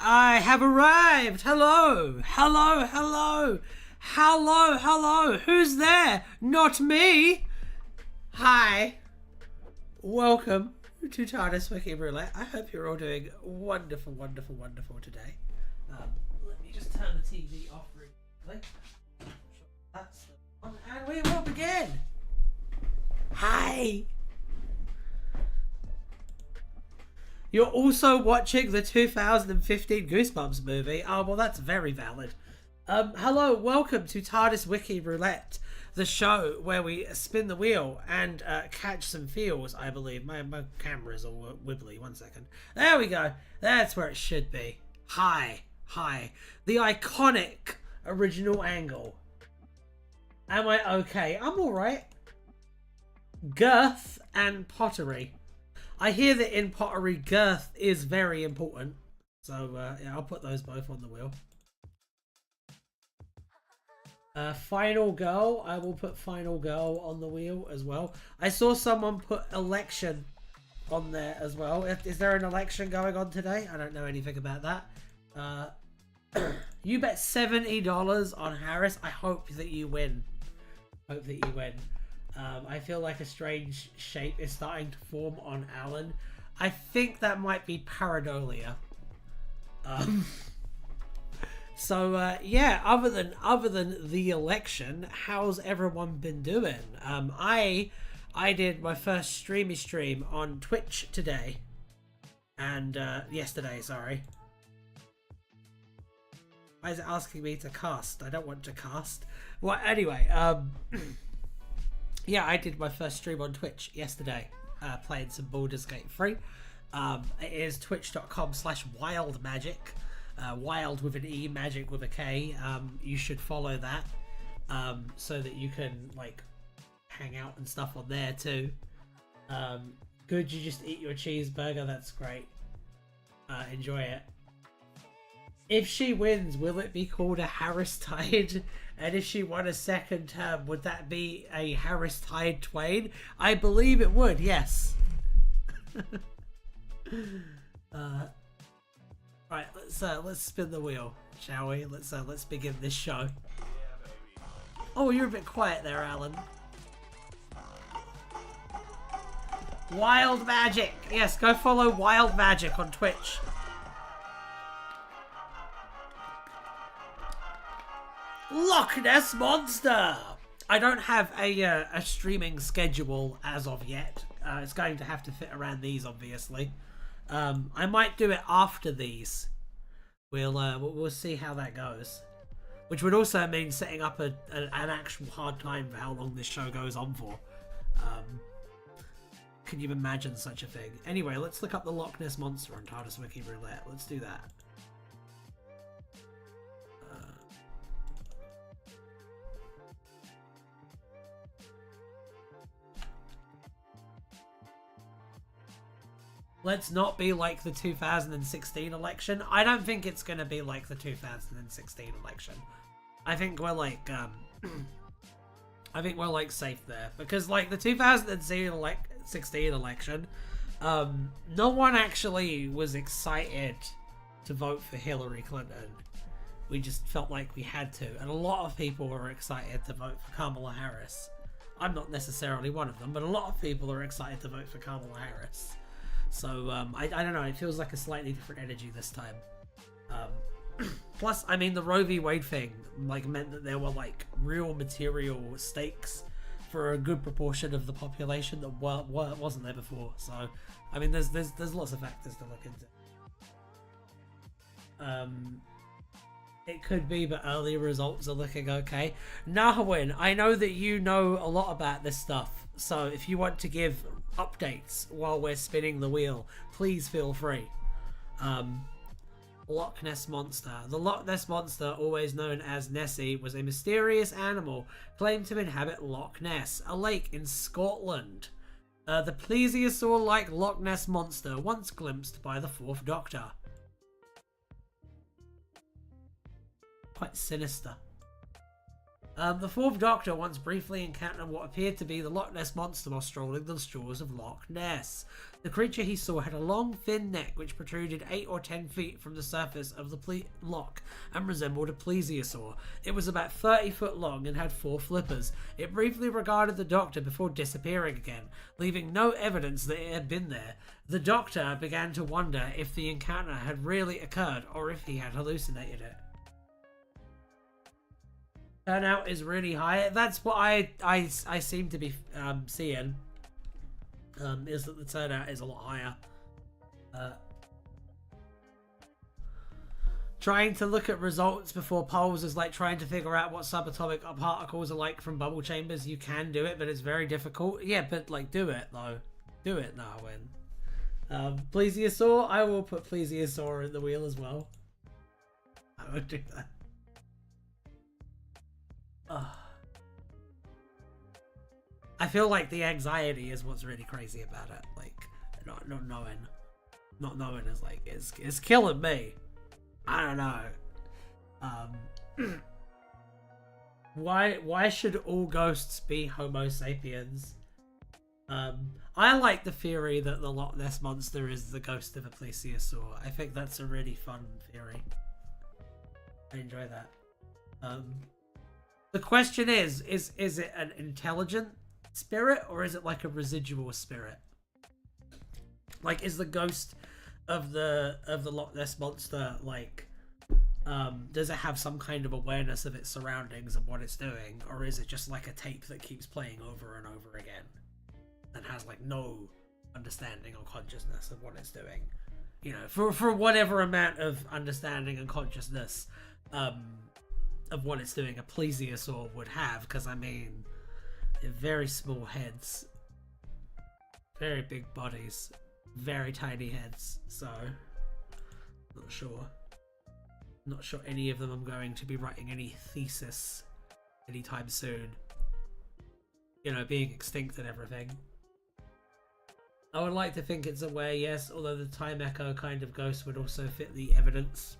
I have arrived. Hello. Hello, hello. Hello, hello. Who's there? Not me. Hi. Welcome to Tardis Wiki Roulette. I hope you're all doing wonderful, wonderful, wonderful today. Let me just turn the TV off really quickly. That's the one. And we will begin. Hi. You're also watching the 2015 Goosebumps movie. Oh, well, that's very valid. Hello, welcome to Tardis Wiki Roulette, the show where we spin the wheel and catch some feels, I believe. My camera's all wibbly. 1 second. There we go. That's where it should be. Hi. Hi. The iconic original angle. Am I okay? I'm alright. Girth and pottery. I hear that in pottery, girth is very important. So, yeah, I'll put those both on the wheel. Final girl. I will put final girl on the wheel as well. I saw someone put election on there as well. Is there an election going on today? I don't know anything about that. You bet $70 on Harris. I hope that you win. Hope that you win. I feel like a strange shape is starting to form on Alan. I think that might be pareidolia. So yeah, other than the election, how's everyone been doing? I did my first stream on Twitch today, and yesterday. Sorry. Why is it asking me to cast? I don't want to cast. Well, anyway, yeah, I did my first stream on Twitch yesterday, playing some Baldur's Gate 3. It is twitch.com/wildmagic. Wild with an E, magic with a K. You should follow that, so that you can like hang out and stuff on there too. Good, you just eat your cheeseburger. That's great. Enjoy it. If she wins, will it be called a Harris Tide? And if she won a second term, would that be a Harris Tide Twain? I believe it would. Yes. Right, let's spin the wheel, shall we? Let's begin this show. Oh, you're a bit quiet there, Alan. Wild Magic. Yes, go follow Wild Magic on Twitch. Loch Ness Monster. I don't have a streaming schedule as of yet. It's going to have to fit around these, obviously. I might do it after these. We'll see how that goes. Which would also mean setting up an actual hard time for how long this show goes on for. Can you imagine such a thing? Anyway, let's look up the Loch Ness Monster on Tardis Wiki Roulette. Let's do that. Let's not be like the 2016 election. I don't think it's going to be like the 2016 election. I think we're like, I think we're like safe there. Because like the 2016 election, no one actually was excited to vote for Hillary Clinton. We just felt like we had to. And a lot of people were excited to vote for Kamala Harris. I'm not necessarily one of them, but a lot of people are excited to vote for Kamala Harris. So, I don't know, it feels like a slightly different energy this time. Plus, I mean, the Roe v. Wade thing, like, meant that there were, like, real material stakes for a good proportion of the population that wasn't there before. So, I mean, there's lots of factors to look into. It could be, but early results are looking okay. Nahwin, I know that you know a lot about this stuff, so if you want to give updates while we're spinning the wheel, please feel free. Loch Ness Monster. The Loch Ness Monster, always known as Nessie, was a mysterious animal claimed to inhabit Loch Ness, a lake in Scotland. The plesiosaur-like Loch Ness Monster, once glimpsed by the Fourth Doctor. Quite sinister. The Fourth Doctor once briefly encountered what appeared to be the Loch Ness Monster while strolling the shores of Loch Ness. The creature he saw had a long, thin neck which protruded 8 or 10 feet from the surface of the loch and resembled a plesiosaur. It was about 30 foot long and had 4 flippers. It briefly regarded the Doctor before disappearing again, leaving no evidence that it had been there. The Doctor began to wonder if the encounter had really occurred or if he had hallucinated it. Turnout is really high. That's what I seem to be seeing. Is that the turnout is a lot higher. Trying to look at results before polls is like trying to figure out what subatomic particles are like from bubble chambers. You can do it, but it's very difficult. Yeah, but like do it though. Do it now, Win. Plesiosaur. I will put plesiosaur in the wheel as well. I would do that. I feel like the anxiety is what's really crazy about it. Like not knowing is like it's killing me. I don't know. Why should all ghosts be Homo sapiens? I like the theory that the Loch Ness Monster is the ghost of a plesiosaur. I think that's a really fun theory. I enjoy that. The question is it an intelligent spirit or is it like a residual spirit? Like, is the ghost of the Loch Ness Monster like does it have some kind of awareness of its surroundings and what it's doing, or is it just like a tape that keeps playing over and over again and has like no understanding or consciousness of what it's doing? You know, for whatever amount of understanding and consciousness of what it's doing a plesiosaur would have, because I mean, very small heads, very big bodies, very tiny heads, so not sure any of them I'm going to be writing any thesis anytime soon, you know, being extinct and everything. I would like to think it's aware, yes, although the time echo kind of ghost would also fit the evidence.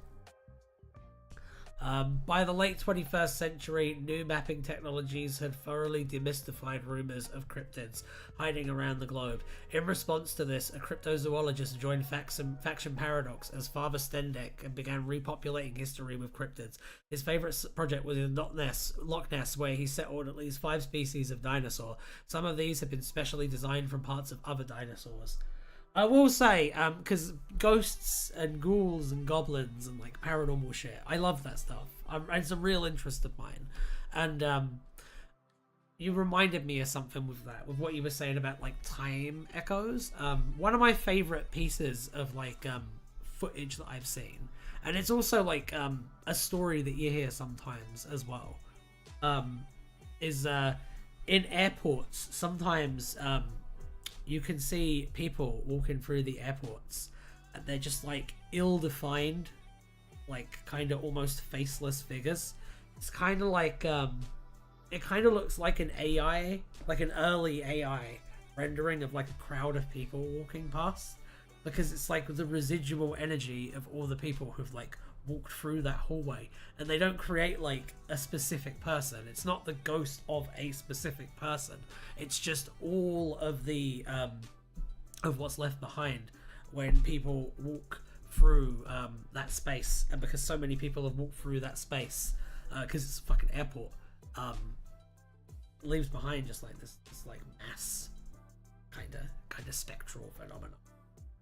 By the late 21st century, new mapping technologies had thoroughly demystified rumours of cryptids hiding around the globe. In response to this, a cryptozoologist joined Faction Paradox as Father Stendek and began repopulating history with cryptids. His favourite project was in Loch Ness, where he settled at least 5 species of dinosaur. Some of these have been specially designed from parts of other dinosaurs. I will say, because ghosts and ghouls and goblins and like paranormal shit, I love that stuff. It's a real interest of mine. And you reminded me of something with that, with what you were saying about like time echoes. One of my favorite pieces of like footage that I've seen, and it's also like a story that you hear sometimes as well, is in airports sometimes. You can see people walking through the airports and they're just like ill-defined, like kind of almost faceless figures. It's kind of like it kind of looks like an AI, like an early AI rendering of like a crowd of people walking past, because it's like the residual energy of all the people who've like walked through that hallway, and they don't create like a specific person. It's not the ghost of a specific person. It's just all of the of what's left behind when people walk through that space, and because so many people have walked through that space, because it's a fucking airport, leaves behind just like this like mass kind of spectral phenomenon.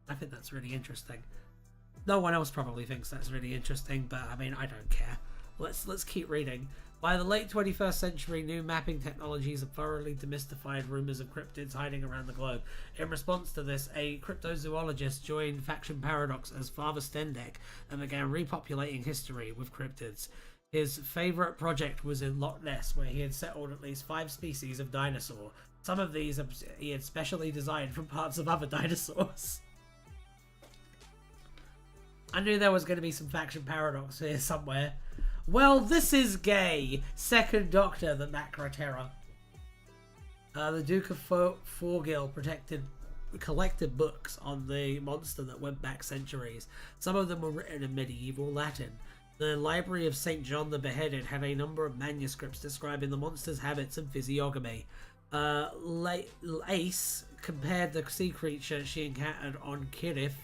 I think that's really interesting. No one else probably thinks that's really interesting, but I mean, I don't care. Let's keep reading. By the late 21st century, new mapping technologies have thoroughly demystified rumours of cryptids hiding around the globe. In response to this, a cryptozoologist joined Faction Paradox as Father Stendek and began repopulating history with cryptids. His favourite project was in Loch Ness, where he had settled at least 5 species of dinosaur. Some of these he had specially designed from parts of other dinosaurs. I knew there was going to be some Faction Paradox here somewhere. Well, this is gay. Second Doctor, the Macra Terror. The Duke of Forgil collected books on the monster that went back centuries. Some of them were written in medieval Latin. The Library of St. John the Beheaded had a number of manuscripts describing the monster's habits and physiognomy. Ace compared the sea creature she encountered on Kirith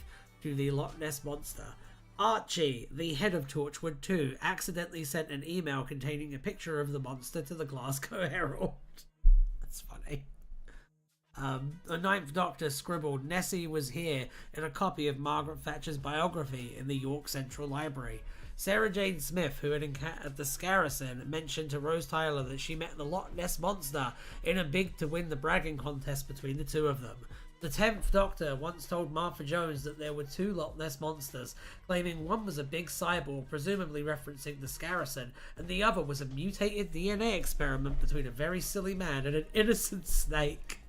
to the Loch Ness Monster. Archie, the head of Torchwood 2, accidentally sent an email containing a picture of the monster to the Glasgow Herald. That's funny. The Ninth Doctor scribbled, "Nessie was here," in a copy of Margaret Thatcher's biography in the York Central Library. Sarah Jane Smith, who had encountered the Scaracin, mentioned to Rose Tyler that she met the Loch Ness Monster in a bid to win the bragging contest between the two of them. The 10th Doctor once told Martha Jones that there were 2 Loch Ness Monsters, claiming one was a big cyborg, presumably referencing the Scaracin, and the other was a mutated DNA experiment between a very silly man and an innocent snake,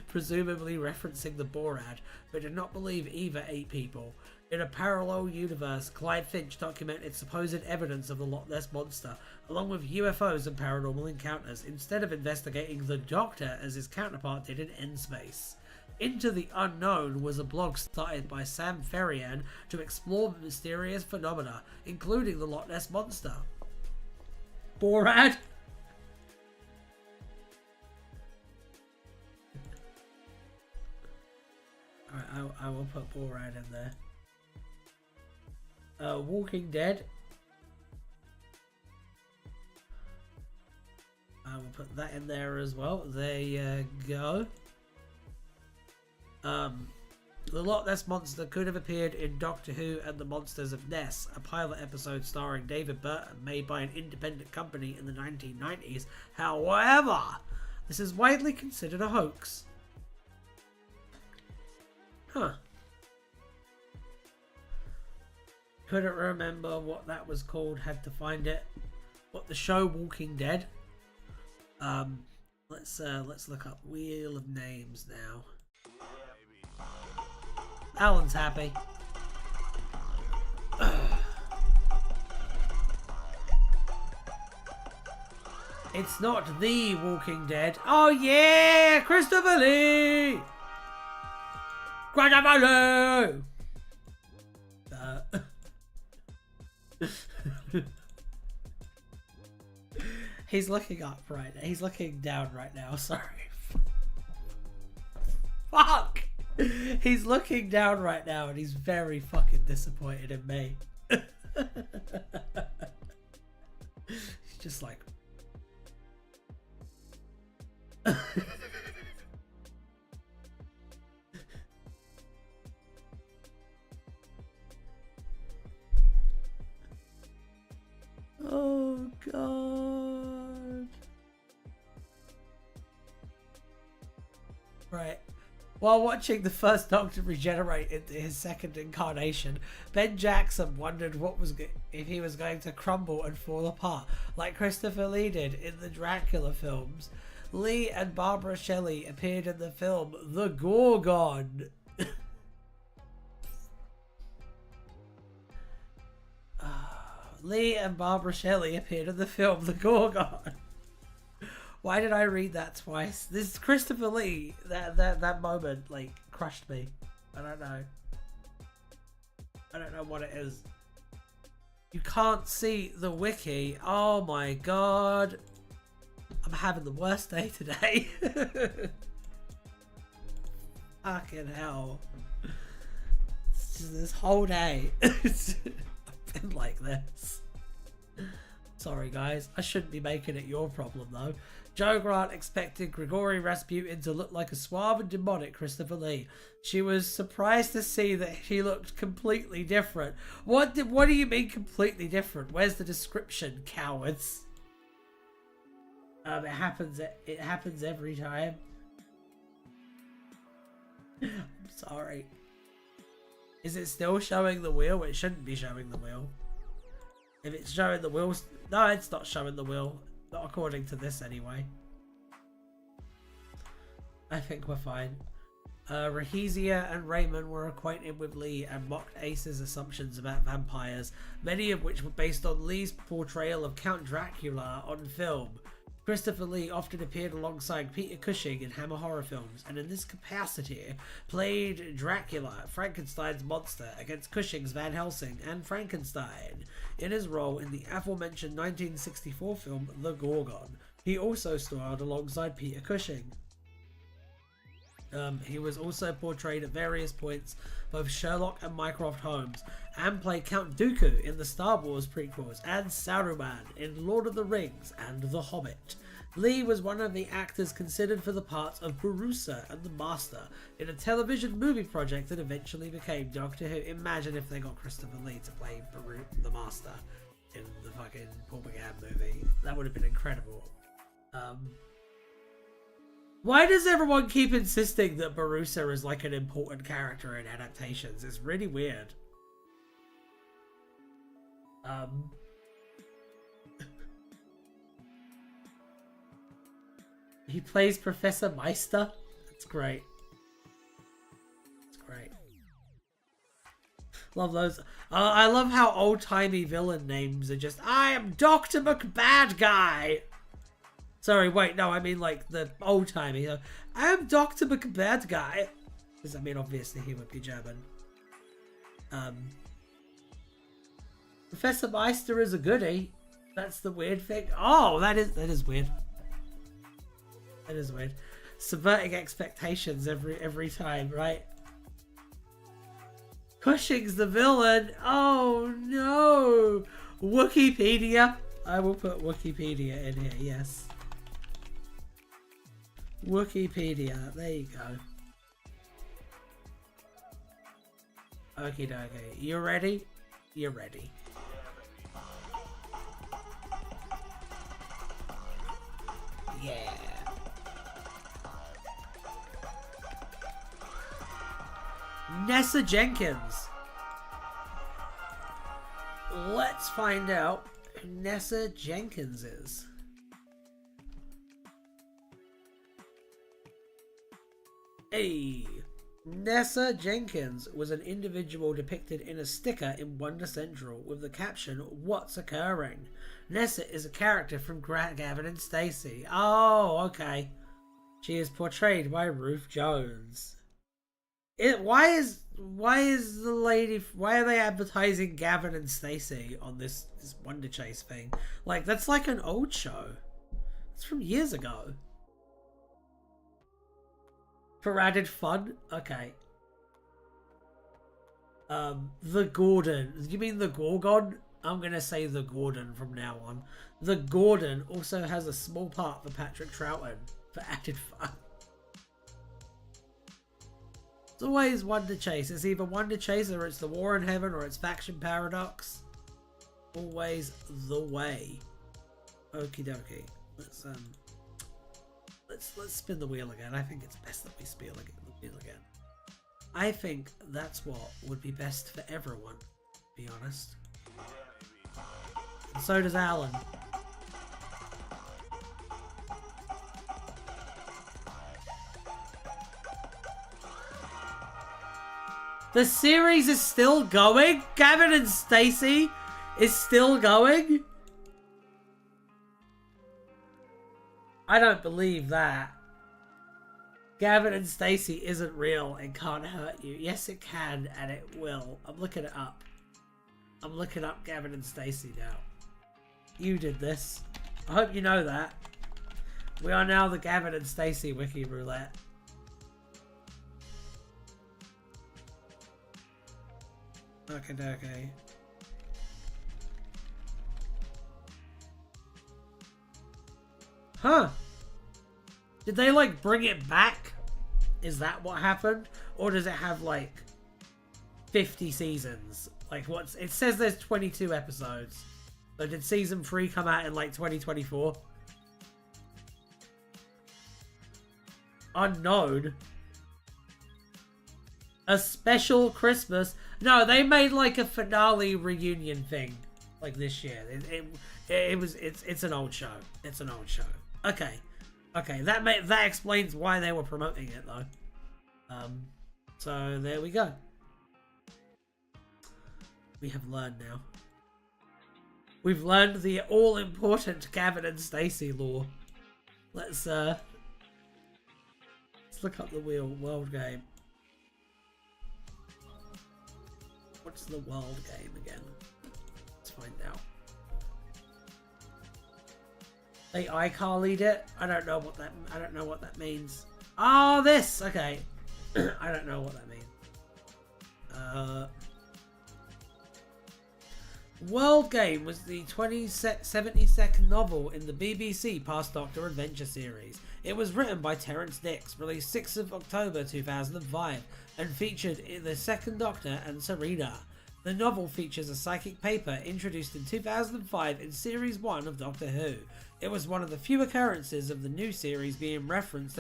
presumably referencing the Borad, but did not believe either 8 people. In a parallel universe, Clyde Finch documented supposed evidence of the Loch Ness Monster, along with UFOs and paranormal encounters, instead of investigating the Doctor as his counterpart did in N-Space. Into the Unknown was a blog started by Sam Ferrian to explore mysterious phenomena, including the Loch Ness Monster. Borad? Alright, I will put Borad in there. Walking Dead. I will put that in there as well. There you go. The Loch Ness Monster could have appeared in Doctor Who and the Monsters of Ness, a pilot episode starring David Burton made by an independent company in the 1990s. However, this is widely considered a hoax. Huh. Couldn't remember what that was called, had to find it. What, the show Walking Dead? Let's look up Wheel of Names now. Alan's happy. It's not The Walking Dead. Oh yeah, Christopher Lee! Christopher Lee! He's looking up right now. He's looking down right now. Sorry. Fuck! He's looking down right now and he's very fucking disappointed in me. He's just like... Oh god. Right. While watching the first Doctor regenerate into his second incarnation, Ben Jackson wondered if he was going to crumble and fall apart, like Christopher Lee did in the Dracula films. Lee and Barbara Shelley appeared in the film The Gorgon. Lee and Barbara Shelley appeared in the film The Gorgon. Why did I read that twice? This is Christopher Lee. That moment like crushed me. I don't know. I don't know what it is. You can't see the wiki. Oh my god. I'm having the worst day today. Fucking hell. It's just this whole day. I've been like this. Sorry guys, I shouldn't be making it your problem though. Joe Grant expected Grigori Rasputin to look like a suave and demonic Christopher Lee. She was surprised to see that he looked completely different. What do you mean completely different? Where's the description, cowards? It happens every time. I'm sorry. Is it still showing the wheel? It shouldn't be showing the wheel. If it's showing the wheel... No, it's not showing the wheel. Not according to this, anyway. I think we're fine. Rahizia and Raymond were acquainted with Lee and mocked Ace's assumptions about vampires, many of which were based on Lee's portrayal of Count Dracula on film. Christopher Lee often appeared alongside Peter Cushing in Hammer horror films, and in this capacity played Dracula, Frankenstein's monster, against Cushing's Van Helsing and Frankenstein, in his role in the aforementioned 1964 film The Gorgon. He also starred alongside Peter Cushing. He was also portrayed at various points both Sherlock and Mycroft Holmes, and played Count Dooku in the Star Wars prequels and Saruman in Lord of the Rings and The Hobbit. Lee was one of the actors considered for the parts of Barusa and the Master in a television movie project that eventually became Doctor Who. Imagine if they got Christopher Lee to play the Master in the fucking Paul McGann movie. That would have been incredible. Why does everyone keep insisting that Barusa is like an important character in adaptations? It's really weird. He plays Professor Meister. That's great. That's great. Love those. I love how old-timey villain names are just, I am Dr. McBadguy. Sorry, wait, no, I mean like the old-timey. I am Dr. McBadguy. Because, I mean, obviously he would be German. Professor Meister is a goodie. That's the weird thing. Oh, that is weird. That is weird. Subverting expectations every time, right? Cushing's the villain. Oh no. Wikipedia. I will put Wikipedia in here, yes. Wikipedia. There you go. Okie dokie. You ready? You're ready. Yeah. Nessa Jenkins. Let's find out who Nessa Jenkins is. Hey. Nessa Jenkins was an individual depicted in a sticker in Wonder Central with the caption, "What's occurring?" Nessa is a character from Gavin and Stacey. Oh, okay. She is portrayed by Ruth Jones. Why are they advertising Gavin and Stacey on this Wonder Chase thing? Like, that's like an old show. It's from years ago. For added fun? Okay. The Gordon. You mean the Gorgon? I'm gonna say the Gordon from now on. The Gordon also has a small part for Patrick Troughton for added fun. It's always Wonder Chase. It's either Wonder Chase or it's the War in Heaven or it's Faction Paradox. Always the way. Okie dokie. Let's spin the wheel again. I think it's best that we spin the wheel again. I think that's what would be best for everyone, to be honest. And so does Alan. The series is still going? Gavin and Stacey is still going? I don't believe that. Gavin and Stacey isn't real and can't hurt you. Yes, it can, and it will. I'm looking it up. I'm looking up Gavin and Stacey now. You did this. I hope you know that. We are now the Gavin and Stacey Wiki Roulette. Okay. Huh. Did they like bring it back? Is that what happened? Or does it have like 50 seasons? Like what's it says there's 22 episodes. So did season 3 come out in like 2024? Unknown. A special Christmas. No, they made like a finale reunion thing like this year. It's an old show. It's an old show. Okay, that explains why they were promoting it though. So there we go. We have learned now. We've learned the all-important Gavin and Stacey lore. Let's look up the world game. What's the world game again? Let's find out. They iCarlied it. I don't know what that means. Oh, this. Okay. I don't know what that means. World Game was the 72nd novel in the BBC Past Doctor Adventure series. It was written by Terence Dix, released 6th of October 2005, and featured in the Second Doctor and Serena. The novel features a psychic paper introduced in 2005 in Series 1 of Doctor Who. It was one of the few occurrences of the new series being referenced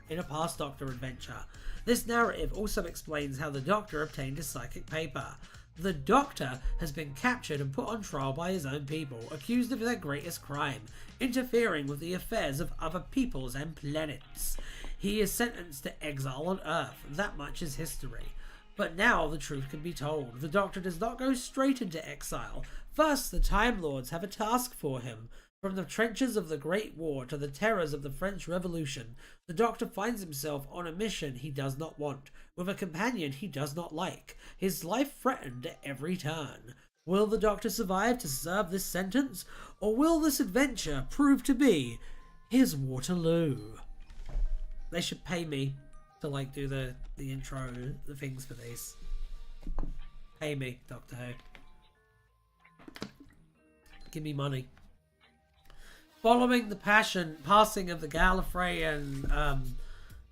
in a Past Doctor adventure. This narrative also explains how the Doctor obtained his psychic paper. The Doctor has been captured and put on trial by his own people, accused of their greatest crime, interfering with the affairs of other peoples and planets. He is sentenced to exile on Earth. That much is history. But now the truth can be told. The Doctor does not go straight into exile. First, the Time Lords have a task for him. From the trenches of the Great War to the terrors of the French Revolution, the Doctor finds himself on a mission he does not want, with a companion he does not like, his life threatened at every turn. Will the Doctor survive to serve this sentence, or will this adventure prove to be his Waterloo? They should pay me to do the intro, the things for these. Pay me, Doctor Who. Give me money. Following the passing of the Gallifreyan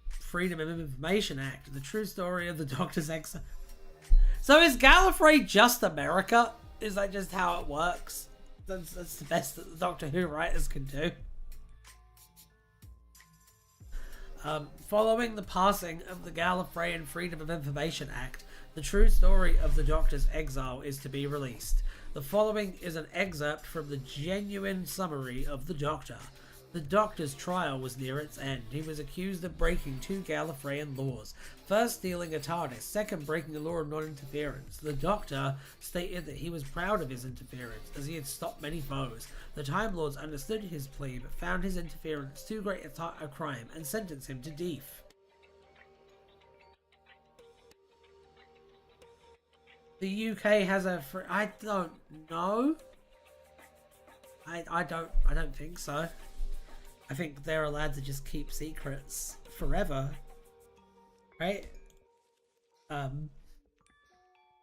Freedom of Information Act, the true story of the Doctor's exile. So is Gallifrey just America? Is that just how it works? That's the best that the Doctor Who writers can do. Following the passing of the Gallifreyan Freedom of Information Act, the true story of the Doctor's exile is to be released. The following is an excerpt from the genuine summary of the Doctor. The Doctor's trial was near its end. He was accused of breaking 2 Gallifreyan laws. First, stealing a TARDIS. Second, breaking the law of non-interference. The Doctor stated that he was proud of his interference, as he had stopped many foes. The Time Lords understood his plea, but found his interference too great a crime, and sentenced him to death. The UK has a I don't know. I don't think so. I think they're allowed to just keep secrets forever, right? That's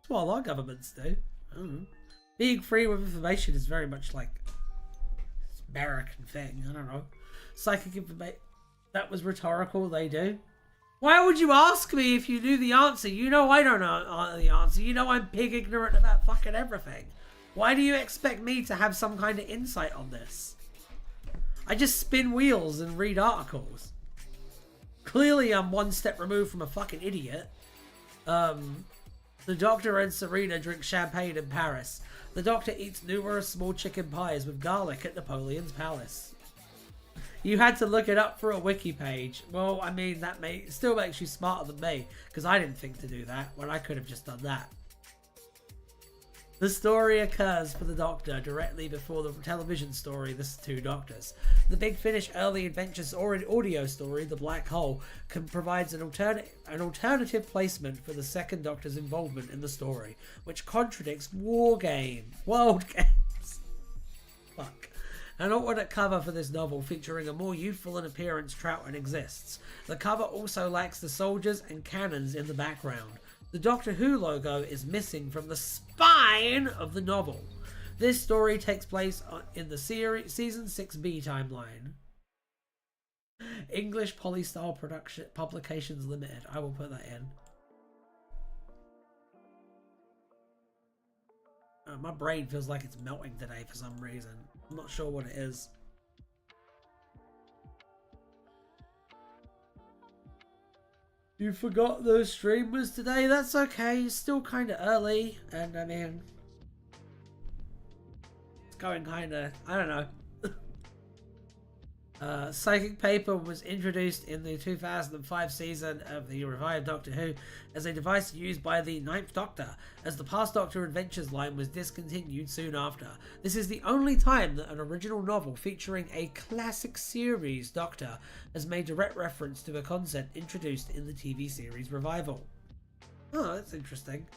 what a lot of governments do. Being free with information is very much like this American thing. I don't know. Psychic information. That was rhetorical. They do. Why would you ask me if you knew the answer? You know I don't know the answer. You know I'm pig ignorant about fucking everything. Why do you expect me to have some kind of insight on this? I just spin wheels and read articles. Clearly I'm one step removed from a fucking idiot. The Doctor and Serena drink champagne in Paris. The Doctor eats numerous small chicken pies with garlic at Napoleon's palace. You had to look it up for a wiki page. Well, I mean, that still makes you smarter than me, because I didn't think to do that when I could have just done that. The story occurs for the Doctor directly before the television story, The Two Doctors. The Big Finish Early Adventures audio story, The Black Hole, provides an alternative placement for the Second Doctor's involvement in the story, which contradicts world games. Fuck. An alternate cover for this novel featuring a more youthful in appearance Troughton exists. The cover also lacks the soldiers and cannons in the background. The Doctor Who logo is missing from the spine of the novel. This story takes place in the season 6B timeline. English Polystyle Publications Limited. I will put that in. My brain feels like it's melting today for some reason. I'm not sure what it is. You forgot the stream was today? That's okay. It's still kind of early. And I mean, it's going kind of, I don't know. Psychic paper was introduced in the 2005 season of the revived Doctor Who as a device used by the Ninth Doctor, as the Past Doctor Adventures line was discontinued soon after. This is the only time that an original novel featuring a classic series Doctor has made direct reference to a concept introduced in the TV series revival. Oh, that's interesting.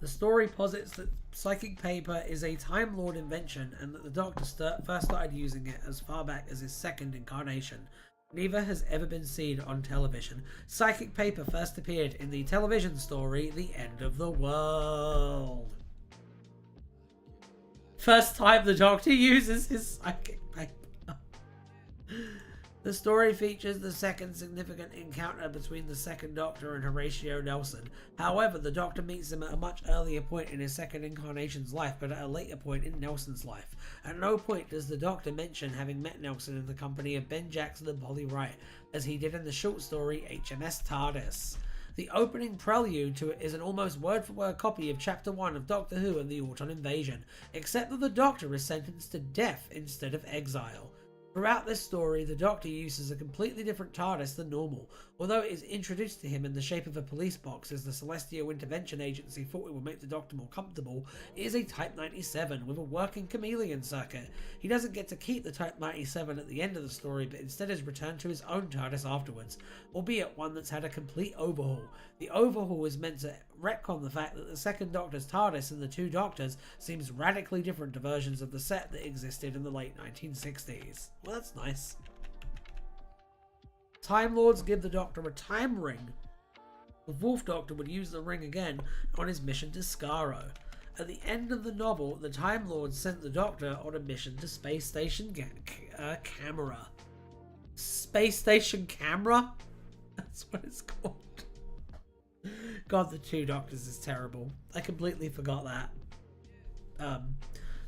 The story posits that psychic paper is a Time Lord invention and that the Doctor first started using it as far back as his second incarnation. Neither has ever been seen on television. Psychic paper first appeared in the television story The End of the World. First time the Doctor uses his psychic paper. The story features the second significant encounter between the second Doctor and Horatio Nelson. However, the Doctor meets him at a much earlier point in his second incarnation's life, but at a later point in Nelson's life. At no point does the Doctor mention having met Nelson in the company of Ben Jackson and Polly Wright, as he did in the short story HMS TARDIS. The opening prelude to it is an almost word-for-word copy of Chapter 1 of Doctor Who and the Auton Invasion, except that the Doctor is sentenced to death instead of exile. Throughout this story, the Doctor uses a completely different TARDIS than normal. Although it is introduced to him in the shape of a police box as the Celestial Intervention Agency thought it would make the Doctor more comfortable, it is a Type 97 with a working chameleon circuit. He doesn't get to keep the Type 97 at the end of the story, but instead is returned to his own TARDIS afterwards, albeit one that's had a complete overhaul. The overhaul is meant to retcon the fact that the second Doctor's TARDIS and the two Doctors seems radically different to versions of the set that existed in the late 1960s. Well, that's nice. Time Lords give the Doctor a time ring. The Fourth Doctor would use the ring again on his mission to Skaro. At the end of the novel, the Time Lords sent the Doctor on a mission to Space Station Camera. Space Station Camera? That's what it's called. God, the two Doctors is terrible. I completely forgot that.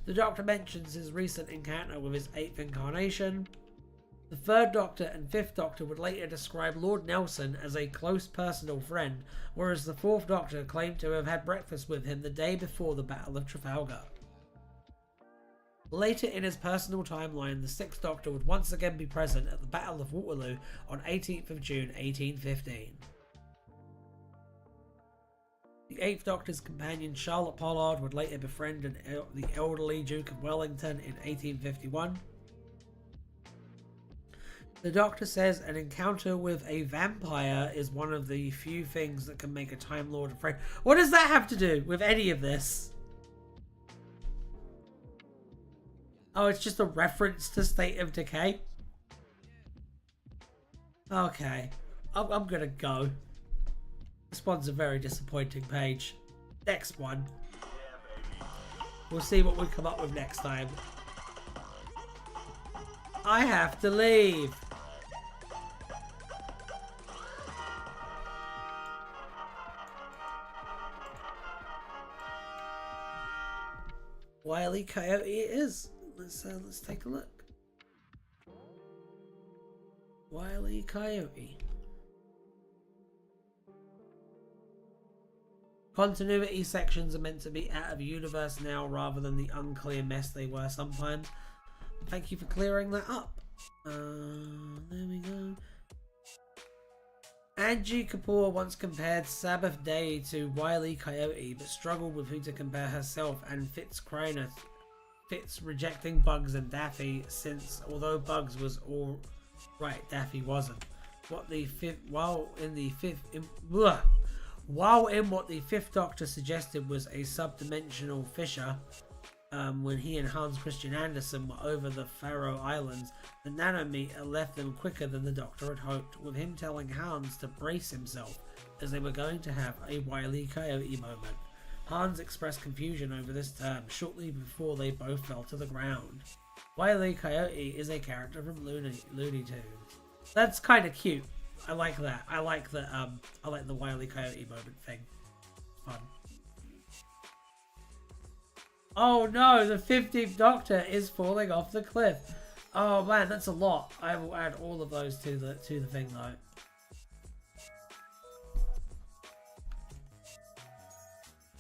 The Doctor mentions his recent encounter with his 8th incarnation. The 3rd Doctor and 5th Doctor would later describe Lord Nelson as a close personal friend, whereas the 4th Doctor claimed to have had breakfast with him the day before the Battle of Trafalgar. Later in his personal timeline, the 6th Doctor would once again be present at the Battle of Waterloo on 18th of June 1815. The 8th Doctor's companion Charlotte Pollard would later befriend the elderly Duke of Wellington in 1851. The Doctor says an encounter with a vampire is one of the few things that can make a Time Lord afraid. What does that have to do with any of this? Oh, it's just a reference to State of Decay? Okay. I'm gonna go. This one's a very disappointing page. Next one. We'll see what we come up with next time. I have to leave. Wile E. Coyote it is. Let's take a look. Wile E. Coyote. Continuity sections are meant to be out of universe now rather than the unclear mess they were sometimes. Thank you for clearing that up. There we go. Angie Kapoor once compared Sabbath Day to Wile E. Coyote, but struggled with who to compare herself and Fitz rejecting Bugs and Daffy, since although Bugs was all right, Daffy wasn't. While in what the 5th Doctor suggested was a subdimensional fissure, when he and Hans Christian Andersen were over the Faroe Islands, the nanometer left them quicker than the Doctor had hoped, with him telling Hans to brace himself, as they were going to have a Wile E. Coyote moment. Hans expressed confusion over this term shortly before they both fell to the ground. Wile E. Coyote is a character from Looney Tunes. That's kind of cute. I like that. I like the Wile E. Coyote moment thing. Fun. Oh no, the 15th Doctor is falling off the cliff. Oh man, that's a lot. I will add all of those to the thing though.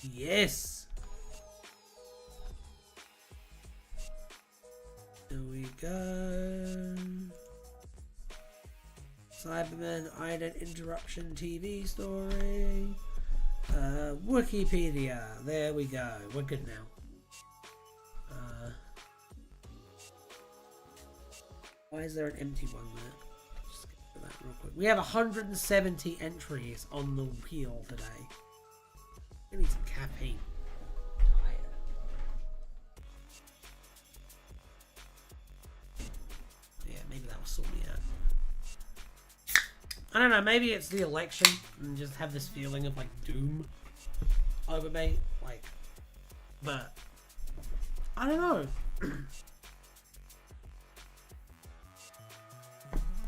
Yes. Here we go. Cyberman Ident Interruption TV story. Wikipedia. There we go. We're good now. Why is there an empty one there? Just get to that real quick. We have 170 entries on the wheel today. I need some caffeine. Yeah, maybe that will sort me out. I don't know, maybe it's the election and just have this feeling of like doom over me. Like, but I don't know.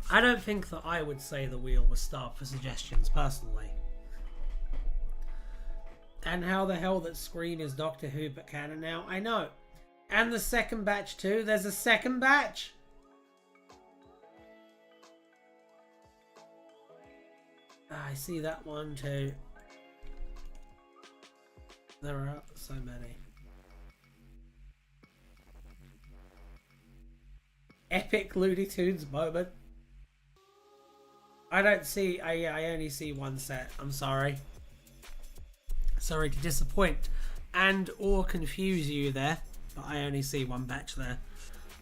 I don't think that I would say the wheel was starved for suggestions, personally. And how the hell that Scream is Doctor Who but canon now? I know. And the second batch too. There's a second batch? I see that one too. There are so many. Epic Looney Tunes moment. I don't see, I only see one set. I'm sorry. Sorry to disappoint and or confuse you there, but I only see one batch there.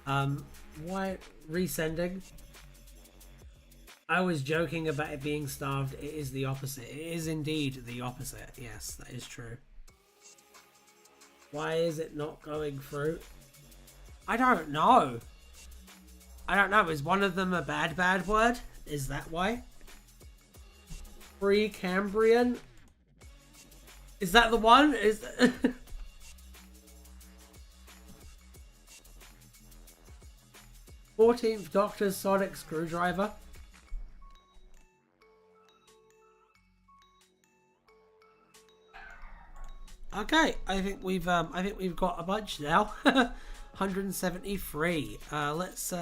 Why resending? I was joking about it being starved. It is the opposite. It is indeed the opposite. Yes, that is true. Why is it not going through? I don't know. I don't know. Is one of them a bad word? Is that why? Precambrian? Is that the one? Is 14th Doctor's Sonic Screwdriver? Okay, I think we've got a bunch now. 173. Let's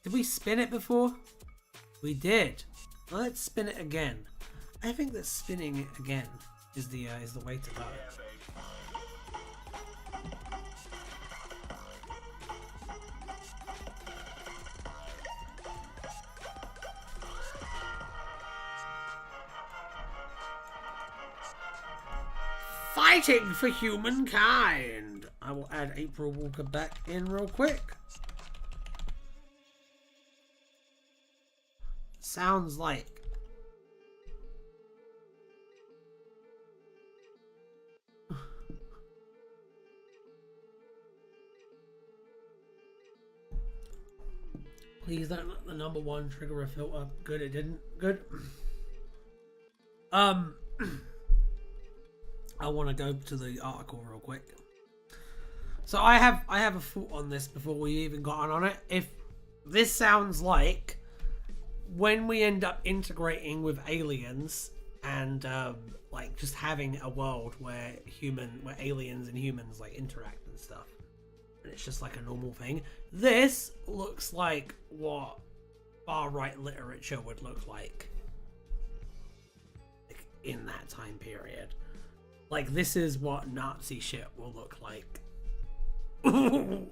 did we spin it before? We did. Let's spin it again. I think that spinning it again is the way to go. Fighting for humankind. I will add April Walker back in real quick. Sounds like please don't let the number one trigger a filter. Good, it didn't. Good. I want to go to the article real quick. So I have a thought on this before we even got on it. If this sounds like when we end up integrating with aliens and like just having a world where aliens and humans like interact and stuff, and it's just like a normal thing, this looks like what far right literature would look like in that time period. Like, this is what Nazi shit will look like when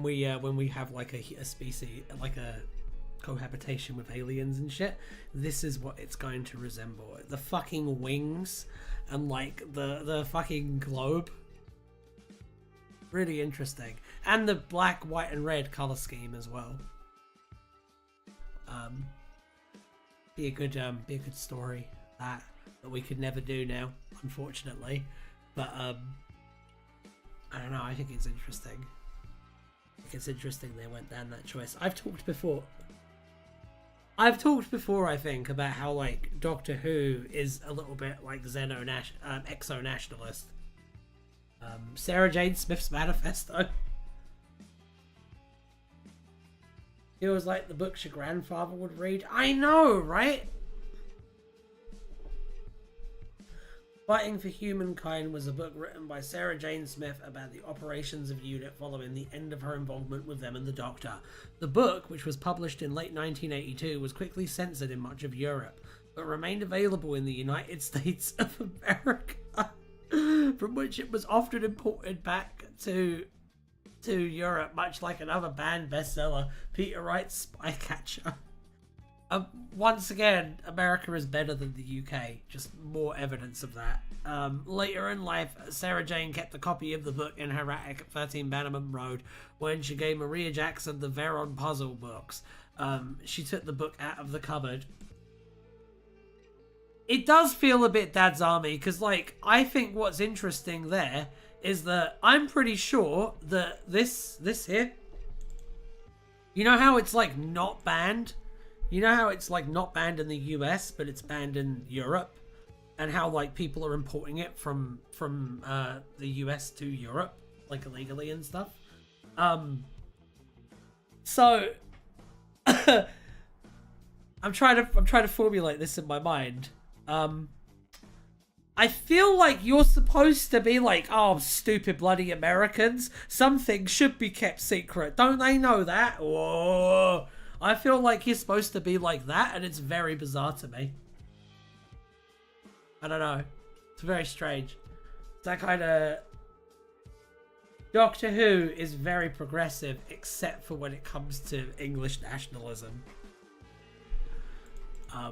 we have like a species, like a cohabitation with aliens and shit. This is what it's going to resemble. The fucking wings and like the fucking globe. Really interesting. And the black, white and red color scheme as well. Be a good story that we could never do now, unfortunately. But I don't know, I think it's interesting. It's interesting they went down that choice. I've talked before, I think, about how like Doctor Who is a little bit like exo-nationalist. Sarah Jane Smith's manifesto. Feels like the books your grandfather would read. I know, right? Fighting for Humankind was a book written by Sarah Jane Smith about the operations of UNIT following the end of her involvement with them and the Doctor. The book, which was published in late 1982, was quickly censored in much of Europe, but remained available in the United States of America from which it was often imported back to Europe, much like another banned bestseller, Peter Wright's Spycatcher. Once again, America is better than the UK. Just more evidence of that. Later in life, Sarah Jane kept a copy of the book in her attic at 13 Bannerman Road when she gave Maria Jackson the Veron puzzle books. She took the book out of the cupboard. It does feel a bit Dad's Army, because, like, I think what's interesting there is that I'm pretty sure that this here, you know how it's, like, not banned? You know how it's, like, not banned in the US, but it's banned in Europe? And how, like, people are importing it from the US to Europe, like, illegally and stuff? So I'm trying to formulate this in my mind. I feel like you're supposed to be like, oh, stupid bloody Americans. Some things should be kept secret. Don't they know that? Whoa. I feel like you're supposed to be like that, and it's very bizarre to me. I don't know. It's very strange. It's that kind of... Doctor Who is very progressive, except for when it comes to English nationalism. I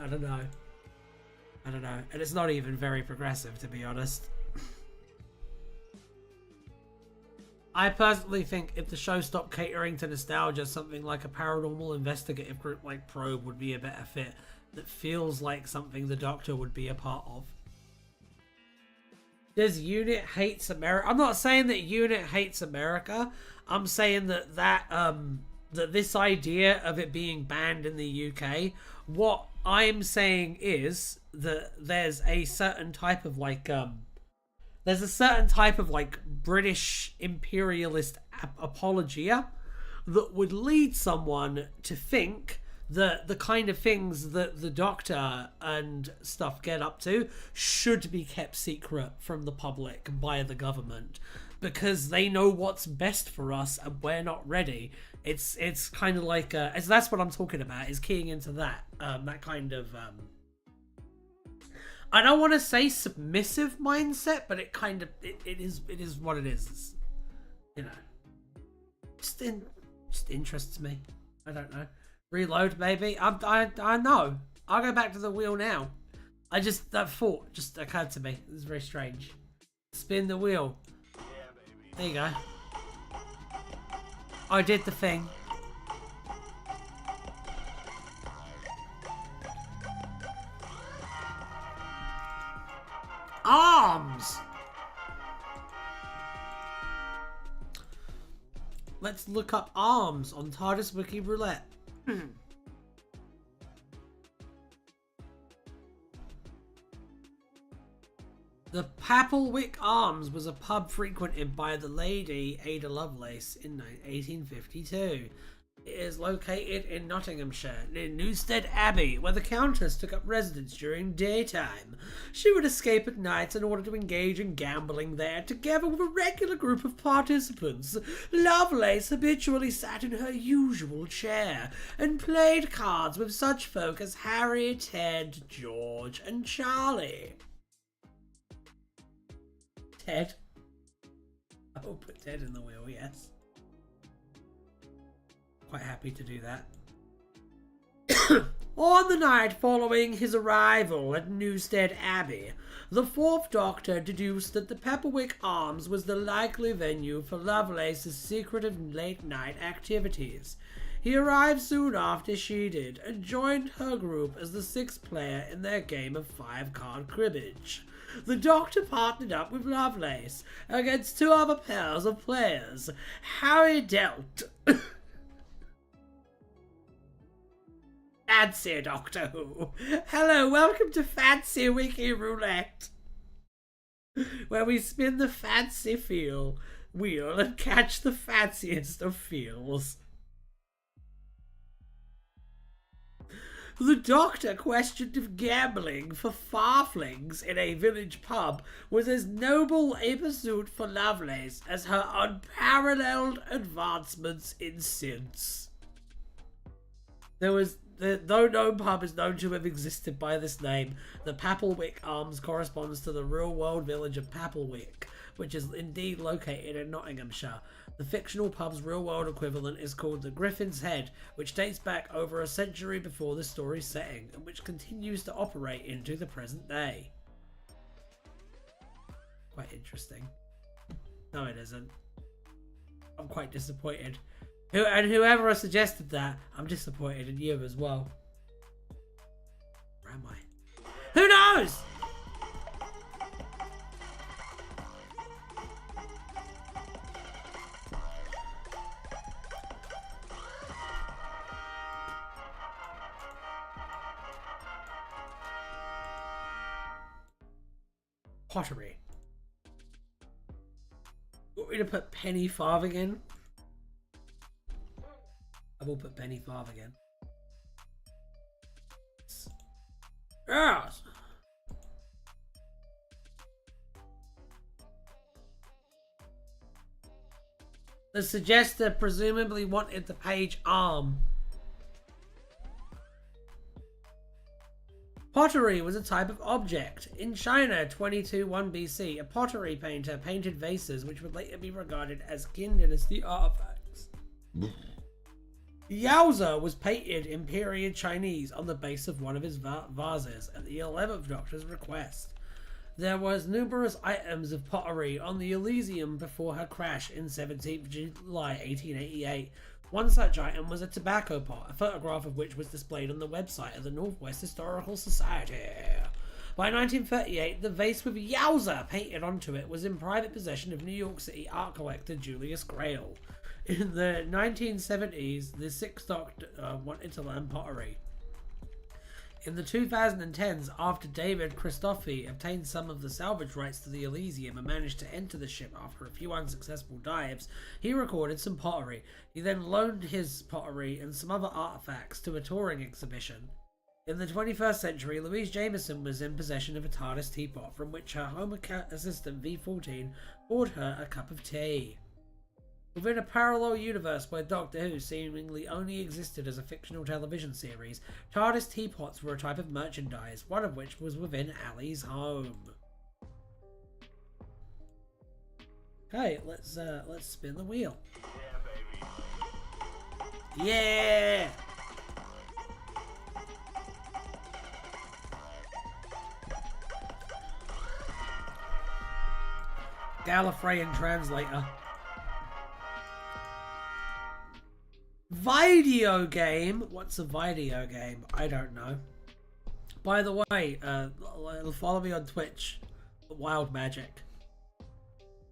don't know. And it's not even very progressive, to be honest. I personally think if the show stopped catering to nostalgia, something like a paranormal investigative group like Probe would be a better fit. That feels like something the Doctor would be a part of. Does Unit hates America? I'm not saying that Unit hates America. I'm saying that that this idea of it being banned in the UK, what I'm saying is that there's a certain type of like British imperialist apologia that would lead someone to think that the kind of things that the Doctor and stuff get up to should be kept secret from the public by the government because they know what's best for us and we're not ready. It's kind of like that's what I'm talking about, is keying into that that kind of I don't want to say submissive mindset, but it kind of it is what it is. It's, you know, just interests me. I don't know. Reload, maybe. I know. I'll go back to the wheel now. That thought just occurred to me. It's very strange. Spin the wheel. Yeah, baby. There you go. I did the thing. Arms! Let's look up arms on Tardis Wiki Roulette. The Papelwick Arms was a pub frequented by the Lady Ada Lovelace in 1852. It is located in Nottinghamshire, near Newstead Abbey, where the Countess took up residence during daytime. She would escape at night in order to engage in gambling there, together with a regular group of participants. Lovelace habitually sat in her usual chair and played cards with such folk as Harry, Ted, George, and Charlie. Ted? I will put Ted in the wheel, yes. Quite happy to do that. On the night following his arrival at Newstead Abbey, the Fourth Doctor deduced that the Papelwick Arms was the likely venue for Lovelace's secretive late-night activities. He arrived soon after she did, and joined her group as the sixth player in their game of five-card cribbage. The Doctor partnered up with Lovelace against two other pairs of players. Harry dealt... Fancy Doctor Who. Hello, welcome to Fancy Wiki Roulette, where we spin the fancy wheel and catch the fanciest of feels. The Doctor questioned if gambling for farflings in a village pub was as noble a pursuit for Lovelace as her unparalleled advancements in sense. There was Though no pub is known to have existed by this name, the Papelwick Arms corresponds to the real-world village of Papelwick, which is indeed located in Nottinghamshire. The fictional pub's real-world equivalent is called the Griffin's Head, which dates back over a century before the story's setting, and which continues to operate into the present day. Quite interesting. No, it isn't. I'm quite disappointed. And whoever has suggested that, I'm disappointed in you as well. Where am I? Who knows? Pottery. You want me to put penny farthing in? I will put penny farthing in. Yes! The suggester presumably wanted the page arm. Pottery was a type of object. In China, 22-1 BC, a pottery painter painted vases which would later be regarded as Qin dynasty artifacts. Yowza was painted in period Chinese on the base of one of his vases at the 11th Doctor's request. There was numerous items of pottery on the Elysium before her crash in 17th July 1888. One such item was a tobacco pot, a photograph of which was displayed on the website of the Northwest Historical Society. By 1938, the vase with Yowza painted onto it was in private possession of New York City art collector Julius Grail. In the 1970s, the Sixth Doctor wanted to learn pottery. In the 2010s, after David Christophe obtained some of the salvage rights to the Elysium and managed to enter the ship after a few unsuccessful dives, he recorded some pottery. He then loaned his pottery and some other artifacts to a touring exhibition. In the 21st century, Louise Jameson was in possession of a TARDIS teapot from which her home assistant V14 poured her a cup of tea. Within a parallel universe where Doctor Who seemingly only existed as a fictional television series, TARDIS teapots were a type of merchandise, one of which was within Ali's home. Okay, let's spin the wheel. Yeah, baby. Yeah! Gallifreyan translator. Video game? What's a video game? I don't know. By the way, follow me on Twitch. Wild Magic.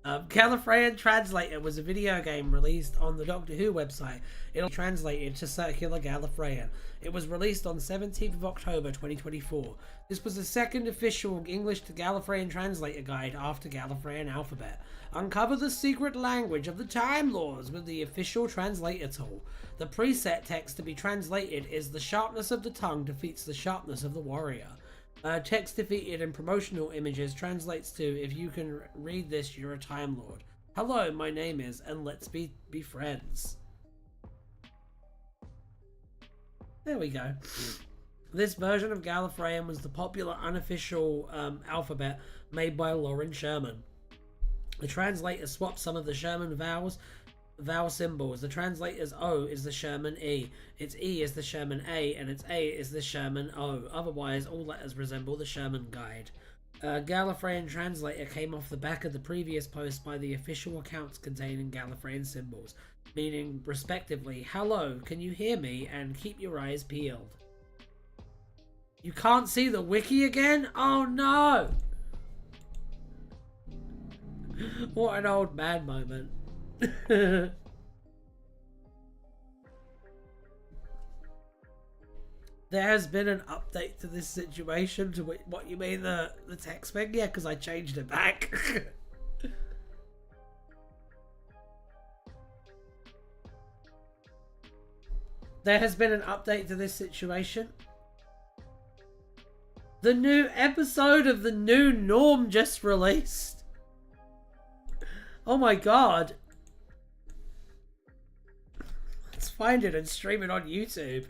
Gallifreyan Translator was a video game released on the Doctor Who website. It translated to Circular Gallifreyan. It was released on 17th of October 2024. This was the second official English to Gallifreyan translator guide after Gallifreyan Alphabet. Uncover the secret language of the Time Lords with the official translator tool. The preset text to be translated is "The sharpness of the tongue defeats the sharpness of the warrior." Text defeated in promotional images translates to "If you can read this, you're a Time Lord. Hello, my name is, and let's be friends." There we go. This version of Gallifreyan was the popular unofficial alphabet made by Lauren Sherman. The translator swapped some of the Sherman vowel symbols. The translator's O is the Sherman E, its E is the Sherman A, and its A is the Sherman O. Otherwise, all letters resemble the Sherman guide. Gallifreyan translator came off the back of the previous post by the official accounts containing Gallifreyan symbols, meaning respectively, "Hello, can you hear me?" and "Keep your eyes peeled." You can't see the wiki again? Oh no! What an old man moment. There has been an update to this situation. To what you mean, the text thing? Yeah, because I changed it back. There has been an update to this situation. The new episode of The New Norm just released. Oh my god. Let's find it and stream it on YouTube.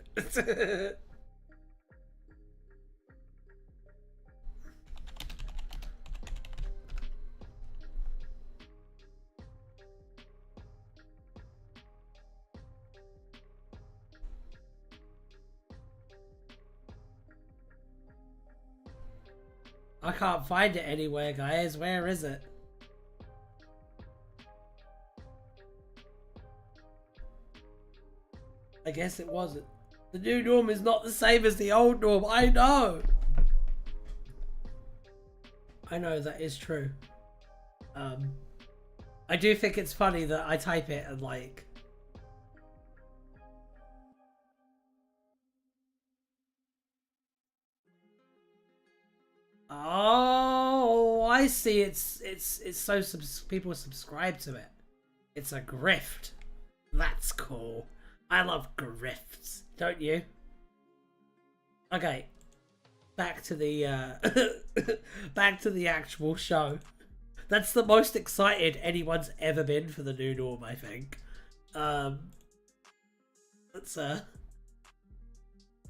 I can't find it anywhere, guys. Where is it? I guess it wasn't. The new norm is not the same as the old norm. I know. I know that is true. I do think it's funny that I type it and like... Oh, I see. It's so people subscribe to it. It's a grift. That's cool. I love grifts, don't you? Okay, back to the back to the actual show. That's the most excited anyone's ever been for the new norm, I think. Let's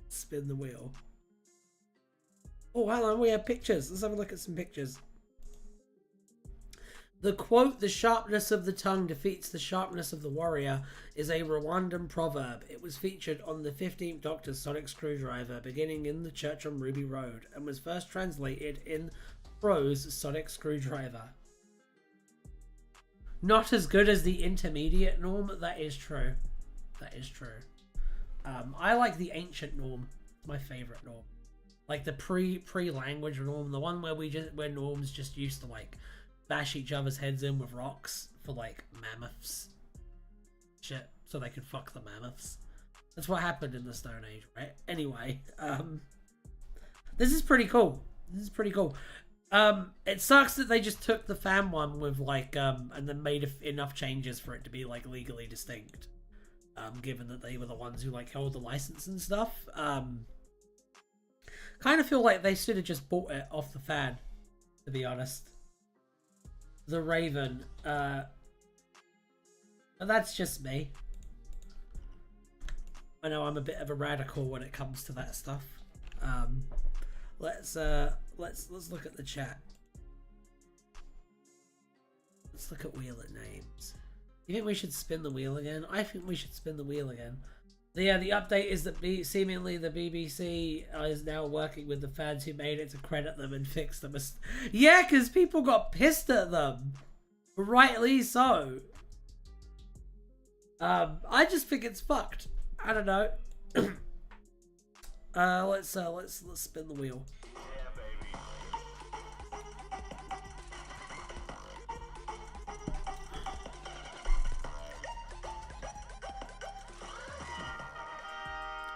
spin the wheel. Oh, hold on, we have pictures. Let's have a look at some pictures. The quote, "The sharpness of the tongue defeats the sharpness of the warrior," is a Rwandan proverb. It was featured on the 15th Doctor's sonic screwdriver beginning in the church on Ruby Road and was first translated in Pro's sonic screwdriver. Not as good as the intermediate norm. That is true. That is true. I like the ancient norm. It's my favorite norm. Like the pre-language norm, the one where norms just used to like bash each other's heads in with rocks for like mammoths. Shit, so they could fuck the mammoths. That's what happened in the Stone Age, right? Anyway, this is pretty cool. This is pretty cool. It sucks that they just took the fan one with like, and then made enough changes for it to be like legally distinct. Given that they were the ones who like held the license and stuff. Kind of feel like they should have just bought it off the fan, to be honest. The Raven, but that's just me. I know I'm a bit of a radical when it comes to that stuff. Let's look at the chat. Let's look at wheel at names. You think we should spin the wheel again? I think we should spin the wheel again. Yeah, the update is that seemingly the BBC is now working with the fans who made it to credit them and fix them. Yeah, because people got pissed at them. Rightly so. I just think it's fucked. I don't know. Let's spin the wheel.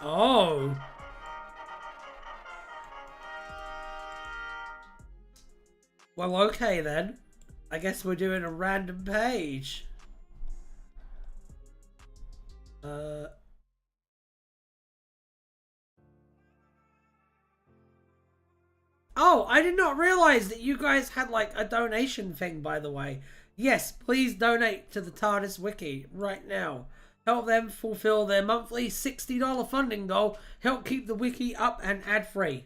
Oh. Well, okay then. I guess we're doing a random page. Oh, I did not realize that you guys had like a donation thing, by the way. Yes, please donate to the Tardis Wiki right now. Help them fulfill their monthly $60 funding goal. Help keep the wiki up and ad-free.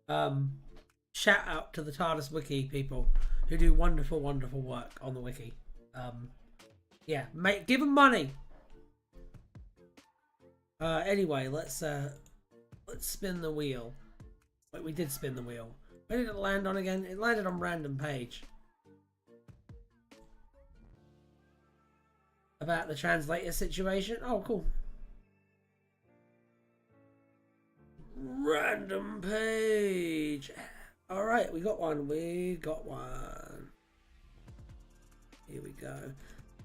Shout out to the Tardis Wiki people who do wonderful, wonderful work on the wiki. Yeah, give them money. Anyway, let's spin the wheel. Wait, we did spin the wheel. Where did it land on again? It landed on random page. About the translator situation. Oh, cool. Random page. Alright, we got one. We got one. Here we go.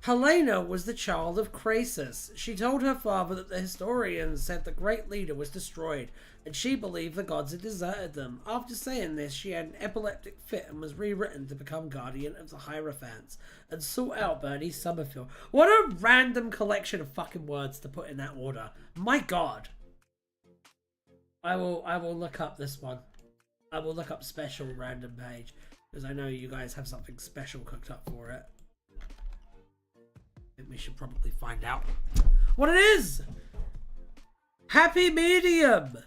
Helena was the child of Croesus. She told her father that the historians said the great leader was destroyed, and she believed the gods had deserted them. After saying this, she had an epileptic fit and was rewritten to become guardian of the Hierophants and sought out Bernie Summerfield. What a random collection of fucking words to put in that order. My god. I will look up this one. I will look up special random page, because I know you guys have something special cooked up for it. I think we should probably find out what it is. Happy medium.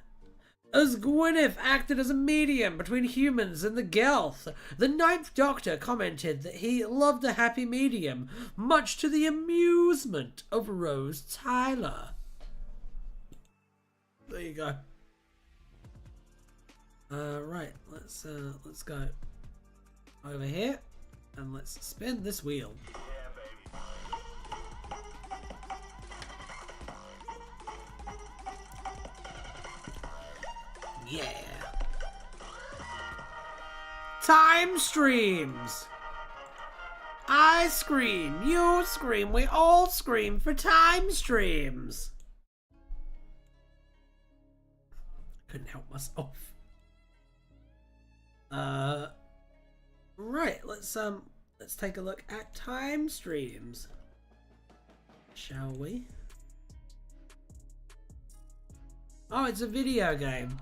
As Gwyneth acted as a medium between humans and the Gelth, the Ninth Doctor commented that he loved a happy medium, much to the amusement of Rose Tyler. There you go. Right, let's go over here and let's spin this wheel. Yeah. Time streams. I scream, you scream, we all scream for time streams. Couldn't help myself. Right, let's take a look at time streams. Shall we? Oh, it's a video game.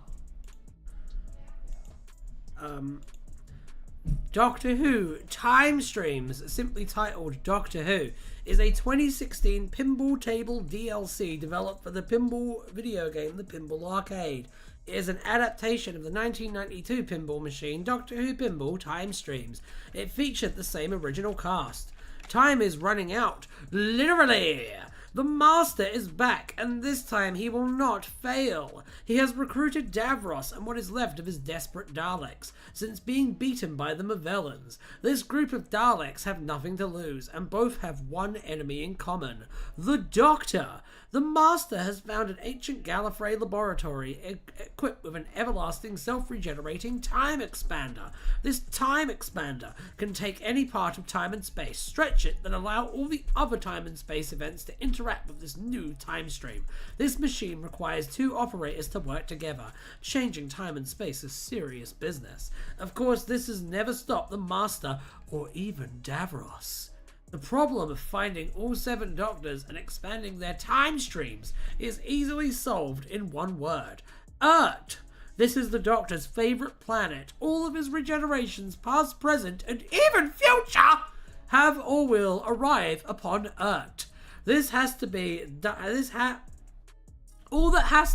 Doctor Who Time Streams, simply titled Doctor Who, is a 2016 pinball table DLC developed for the pinball video game The Pinball Arcade. It is an adaptation of the 1992 pinball machine Doctor Who Pinball Time Streams. It featured the same original cast. Time is running out, literally. The Master is back, and this time he will not fail. He has recruited Davros and what is left of his desperate Daleks, since being beaten by the Mavellans. This group of Daleks have nothing to lose, and both have one enemy in common: the Doctor. The Master has found an ancient Gallifrey laboratory equipped with an everlasting self-regenerating time expander. This time expander can take any part of time and space, stretch it, then allow all the other time and space events to interact with this new time stream. This machine requires two operators to work together. Changing time and space is serious business. Of course, this has never stopped the Master or even Davros. The problem of finding all 7 Doctors and expanding their time streams is easily solved in one word: Urt. This is the Doctor's favourite planet. All of his regenerations, past, present, and even future, have or will arrive upon Urt. All that has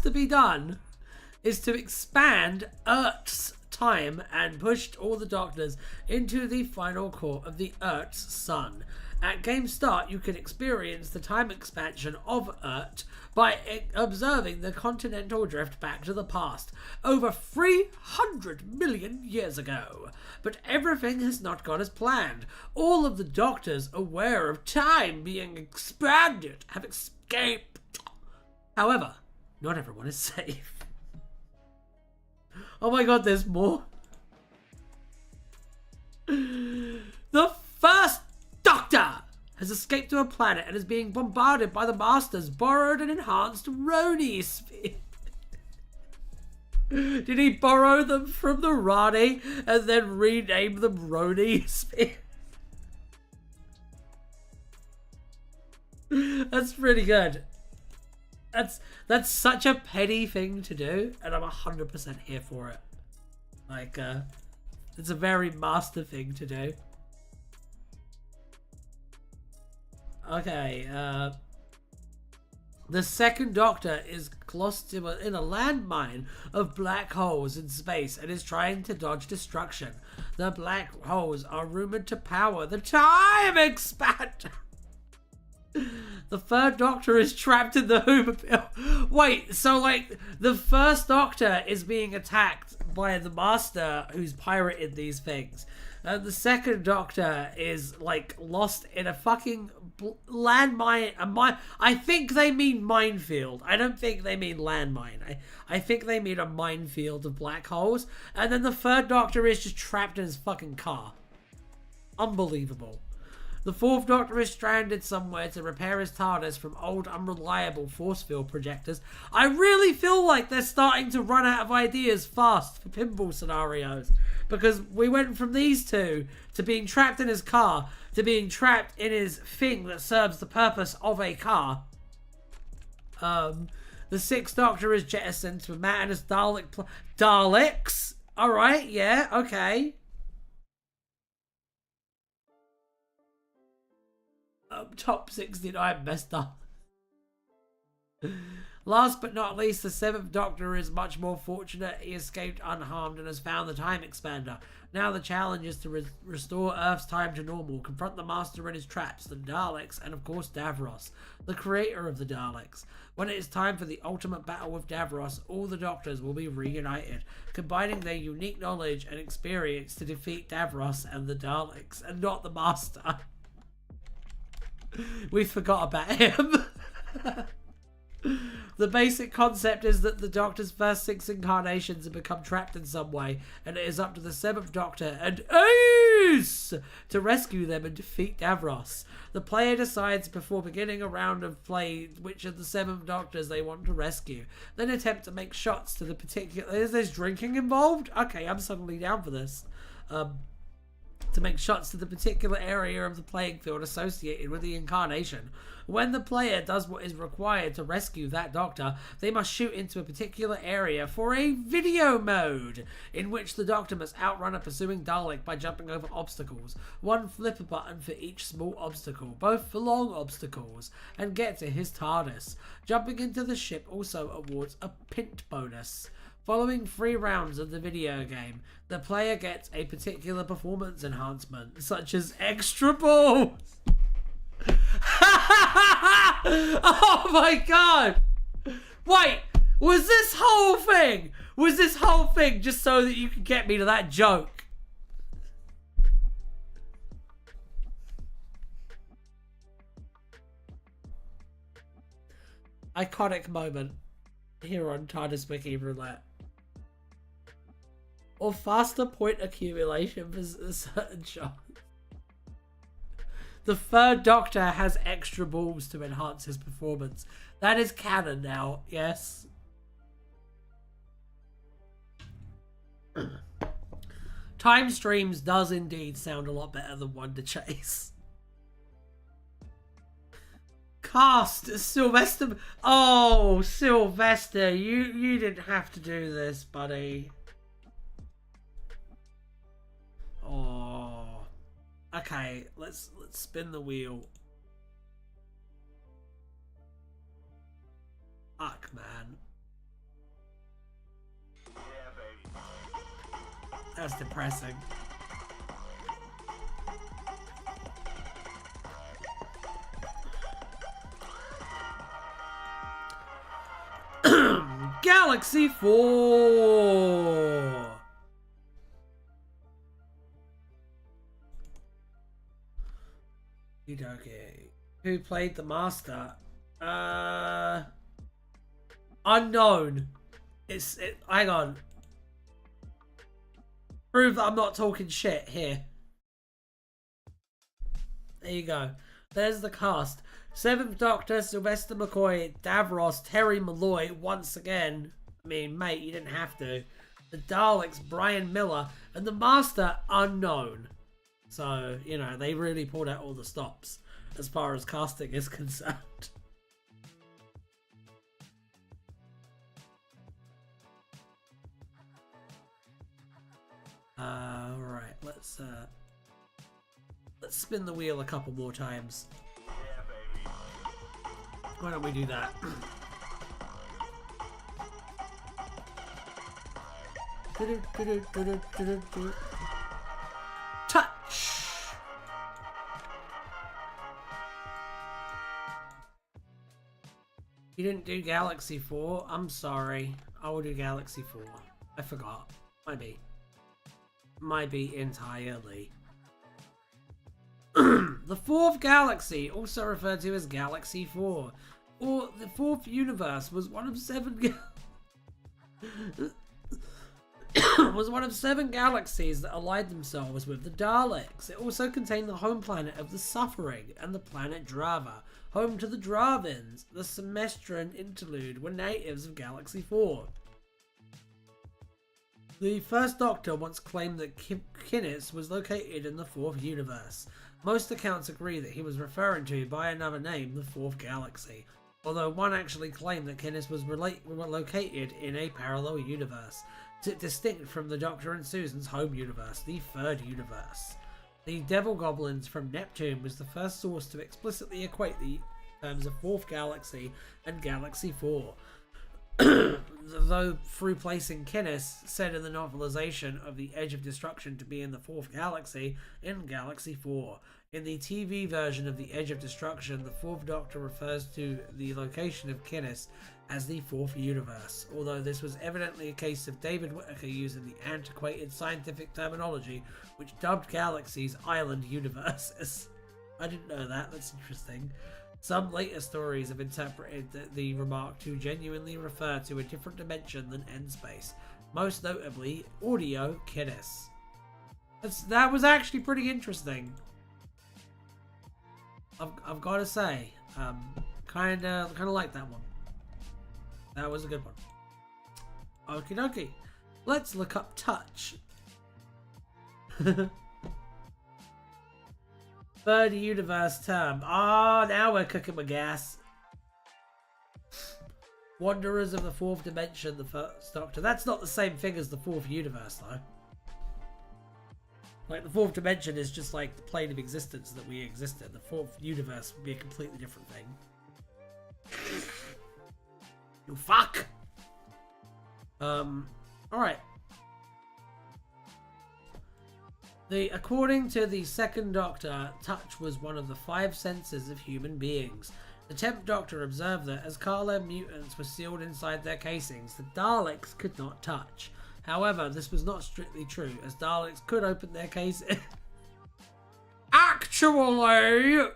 to be done is to expand Urt's time and push all the Doctors into the final core of the Urt's sun. At game start, you can experience the time expansion of Urt by observing the continental drift back to the past, over 300 million years ago. But everything has not gone as planned. All of the Doctors aware of time being expanded have escaped. However, not everyone is safe. Oh my god, there's more. The first Doctor has escaped to a planet and is being bombarded by the Master's borrowed and enhanced Roni sphere. Did he borrow them from the Rani and then rename them Roni sphere? That's pretty good. That's such a petty thing to do, and I'm 100% here for it. Like, it's a very Master thing to do. Okay, the second Doctor is lost in a landmine of black holes in space and is trying to dodge destruction. The black holes are rumored to power the time expander. The third Doctor is trapped in the Whovian. Wait, so like the first Doctor is being attacked by the Master who's pirated these things. And the second Doctor is like lost in a fucking landmine. I think they mean minefield. I don't think they mean landmine. I think they mean a minefield of black holes. And then the third Doctor is just trapped in his fucking car. Unbelievable. The fourth Doctor is stranded somewhere to repair his TARDIS from old unreliable force field projectors. I really feel like they're starting to run out of ideas fast for pinball scenarios. Because we went from these two to being trapped in his car to being trapped in his thing that serves the purpose of a car. The sixth Doctor is jettisoned to Matt and his Daleks? Alright, yeah, okay. Top 69 messed up. Last but not least, the Seventh Doctor is much more fortunate. He escaped unharmed and has found the time expander. Now the challenge is to restore Earth's time to normal, confront the Master and his traps, the Daleks, and of course Davros, the creator of the Daleks. When it is time for the ultimate battle with Davros, all the Doctors will be reunited, combining their unique knowledge and experience to defeat Davros and the Daleks, and not the Master. We forgot about him. The basic concept is that the Doctor's first 6 incarnations have become trapped in some way, and it is up to the 7th Doctor and Ace to rescue them and defeat Davros. The player decides before beginning a round of play which of the 7th Doctors they want to rescue, then attempt to make shots to the particular... Is there drinking involved? Okay, I'm suddenly down for this. To make shots to the particular area of the playing field associated with the incarnation. When the player does what is required to rescue that Doctor, they must shoot into a particular area for a video mode, in which the Doctor must outrun a pursuing Dalek by jumping over obstacles, one flipper button for each small obstacle, both for long obstacles, and get to his TARDIS. Jumping into the ship also awards a pint bonus. Following 3 rounds of the video game, the player gets a particular performance enhancement, such as extra balls. Oh my god! Wait, was this whole thing just so that you could get me to that joke? Iconic moment here on TardisWiki Roulette. Or faster point accumulation for certain shots. The 3rd Doctor has extra balls to enhance his performance. That is canon now, yes. Time Streams does indeed sound a lot better than Wonder Chase. Cast Sylvester. Oh, Sylvester, you didn't have to do this, buddy. Oh. Okay, let's spin the wheel. Fuck, man. That's depressing. Galaxy 4. Okay. Who played the Master? Unknown. Hang on. Prove that I'm not talking shit here. There you go. There's the cast. 7th Doctor, Sylvester McCoy, Davros, Terry Malloy, once again. I mean, mate, you didn't have to. The Daleks, Brian Miller, and the Master, unknown. So, you know, they really pulled out all the stops as far as casting is concerned. Alright, let's spin the wheel a couple more times. Why don't we do that? Touch! You didn't do Galaxy 4? I'm sorry. I will do Galaxy 4. I forgot. Might be entirely. The 4th galaxy, also referred to as Galaxy 4, or the 4th universe, was one of 7 galaxies that allied themselves with the Daleks. It also contained the home planet of the Suffering and the planet Drava, home to the Dravins. The Semestran interlude were natives of Galaxy 4. The 1st Doctor once claimed that Kinnis was located in the 4th universe. Most accounts agree that he was referring to by another name, the 4th galaxy, although one actually claimed that Kinnis was located in a parallel universe, distinct from the Doctor and Susan's home universe, the 3rd universe. The Devil Goblins from Neptune was the first source to explicitly equate the terms of Fourth Galaxy and Galaxy 4. Though through placing Kinnis, said in the novelization of the Edge of Destruction to be in the Fourth Galaxy in Galaxy 4. In the TV version of the Edge of Destruction, the Fourth Doctor refers to the location of Kinnis as the Fourth Universe, although this was evidently a case of David Whittaker using the antiquated scientific terminology which dubbed galaxies island universes. I didn't know that, that's interesting. Some later stories have interpreted the remark to genuinely refer to a different dimension than N-space, most notably Audio Kinnis. That was actually pretty interesting. I've got to say, kind of like that one. That was a good one. Okie dokie. Let's look up touch. Third universe term. Ah, now we're cooking with gas. Wanderers of the Fourth Dimension, the First Doctor. That's not the same thing as the Fourth Universe, though. Like, the Fourth Dimension is just like the plane of existence that we exist in. The Fourth Universe would be a completely different thing. You fuck! Alright. According to the Second Doctor, touch was one of the 5 senses of human beings. The 10th Doctor observed that as Kala mutants were sealed inside their casings, the Daleks could not touch. However, this was not strictly true, as Daleks could open their casings. Actually!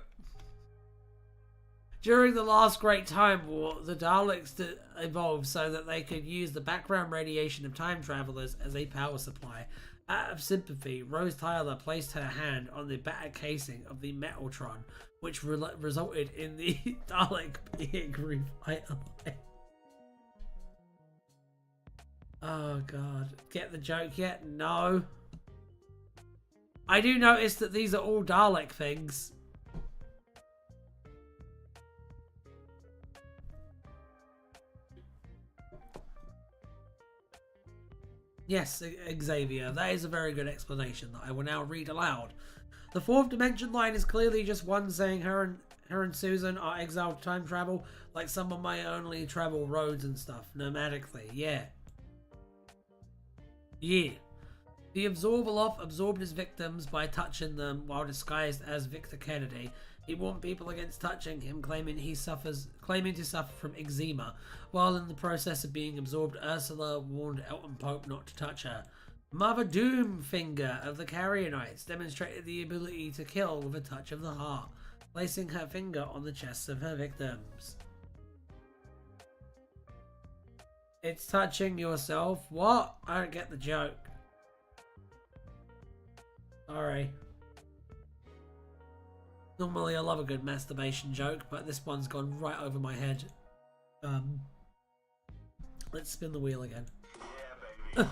During the last Great Time War, the Daleks evolved so that they could use the background radiation of time travelers as a power supply. Out of sympathy, Rose Tyler placed her hand on the battered casing of the Metaltron, which resulted in the Dalek being revitalized. Oh god. Get the joke yet? No. I do notice that these are all Dalek things. Yes, Xavier, that is a very good explanation that I will now read aloud. The Fourth Dimension line is clearly just one saying her and Susan are exiled to time travel, like someone may only travel roads and stuff, nomadically, yeah. Yeah. The Absorbaloff absorbed his victims by touching them while disguised as Victor Kennedy. He warned people against touching him, claiming to suffer from eczema. While in the process of being absorbed, Ursula warned Elton Pope not to touch her. Mother Doomfinger of the Carrionites demonstrated the ability to kill with a touch of the heart, placing her finger on the chests of her victims. It's touching yourself? What? I don't get the joke. Sorry. Normally I love a good masturbation joke, but this one's gone right over my head. Let's spin the wheel again. Yeah, baby.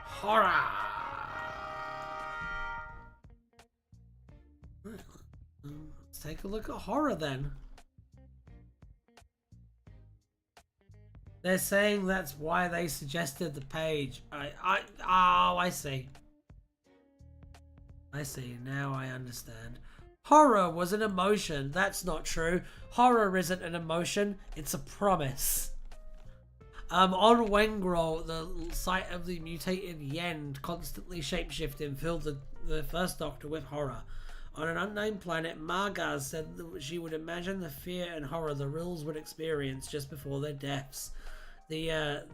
Horror! Let's take a look at horror then. They're saying that's why they suggested the page. I see. I see. Now I understand. Horror was an emotion. That's not true. Horror isn't an emotion. It's a promise. On Wengrol, the site of the mutated Yend constantly shapeshifting filled the First Doctor with horror. On an unnamed planet, Margaz said that she would imagine the fear and horror the Rills would experience just before their deaths. The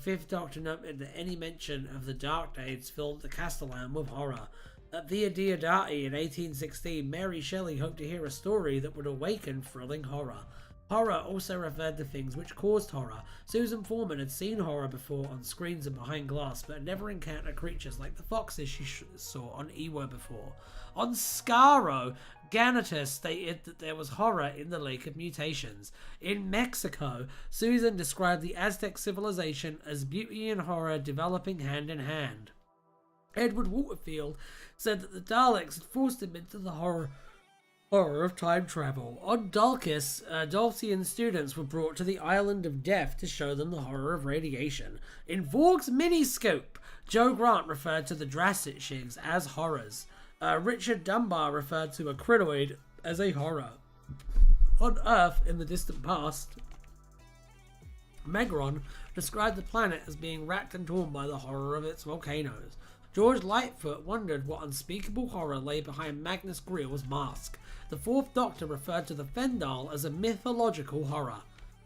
Fifth Doctor noted that any mention of the Dark Days filled the Castellan with horror. At Via Diodati in 1816, Mary Shelley hoped to hear a story that would awaken thrilling horror. Horror also referred to things which caused horror. Susan Foreman had seen horror before on screens and behind glass, but had never encountered creatures like the foxes she saw on Ewa before. On Skaro, Ganatus stated that there was horror in the Lake of Mutations. In Mexico, Susan described the Aztec civilization as beauty and horror developing hand in hand. Edward Waterfield said that the Daleks had forced him into the horror Horror of time travel. On Dalkis, Daltian students were brought to the Island of Death to show them the horror of radiation. In Vorg's miniscope, Joe Grant referred to the Drastic as horrors. Richard Dunbar referred to a crinoid as a horror. On Earth, in the distant past, Megron described the planet as being racked and torn by the horror of its volcanoes. George Lightfoot wondered what unspeakable horror lay behind Magnus Greel's mask. The Fourth Doctor referred to the Fendal as a mythological horror.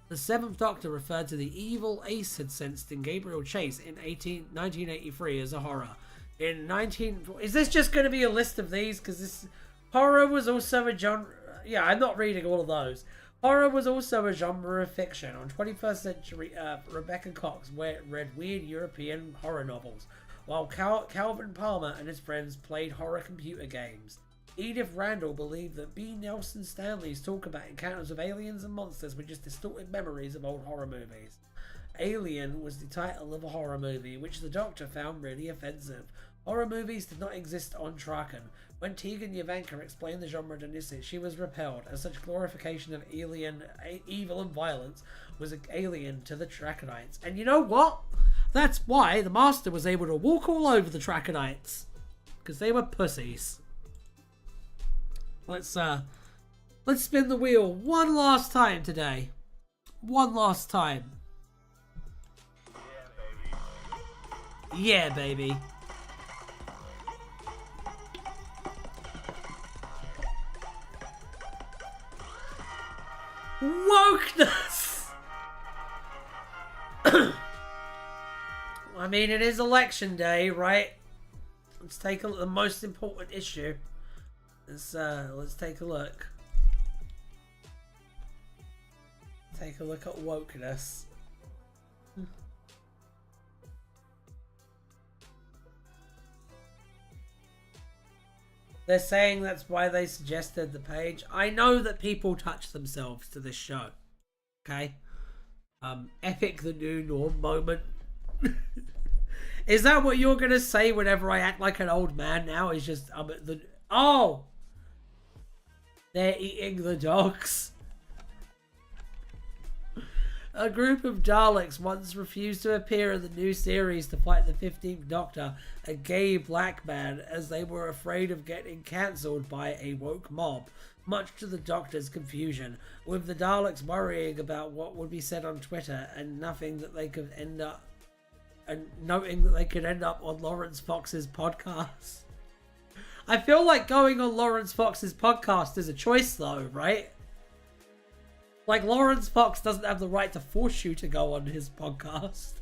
The Seventh Doctor referred to the evil Ace had sensed in Gabriel Chase in 1983 as a horror. Is this just going to be a list of these? Because this horror was also a genre. Yeah, I'm not reading all of those. Horror was also a genre of fiction. On 21st century, Rebecca Cox read weird European horror novels, while Calvin Palmer and his friends played horror computer games. Edith Randall believed that B. Nelson Stanley's talk about encounters with aliens and monsters were just distorted memories of old horror movies. Alien was the title of a horror movie, which the Doctor found really offensive. Horror movies did not exist on Traken. When Tegan Yavanka explained the genre to Nisset, she was repelled, as such glorification of alien evil and violence was alien to the Trakenites. And you know what? That's why the Master was able to walk all over the Trakenites. Because they were pussies. Let's spin the wheel one last time today. One last time. Yeah, baby. Wokeness! I mean, it is election day, right? Let's take a look at the most important issue. Let's take a look. Take a look at wokeness. They're saying that's why they suggested the page. I know that people touch themselves to this show. Okay? Epic the new norm moment. Is that what you're gonna say whenever I act like an old man now? Is just oh! They're eating the dogs. A group of Daleks once refused to appear in the new series to fight the 15th Doctor, a gay black man, as they were afraid of getting cancelled by a woke mob, much to the Doctor's confusion, with the Daleks worrying about what would be said on Twitter and noting that they could end up on Lawrence Fox's podcast. I feel like going on Lawrence Fox's podcast is a choice though, right? Like, Lawrence Fox doesn't have the right to force you to go on his podcast.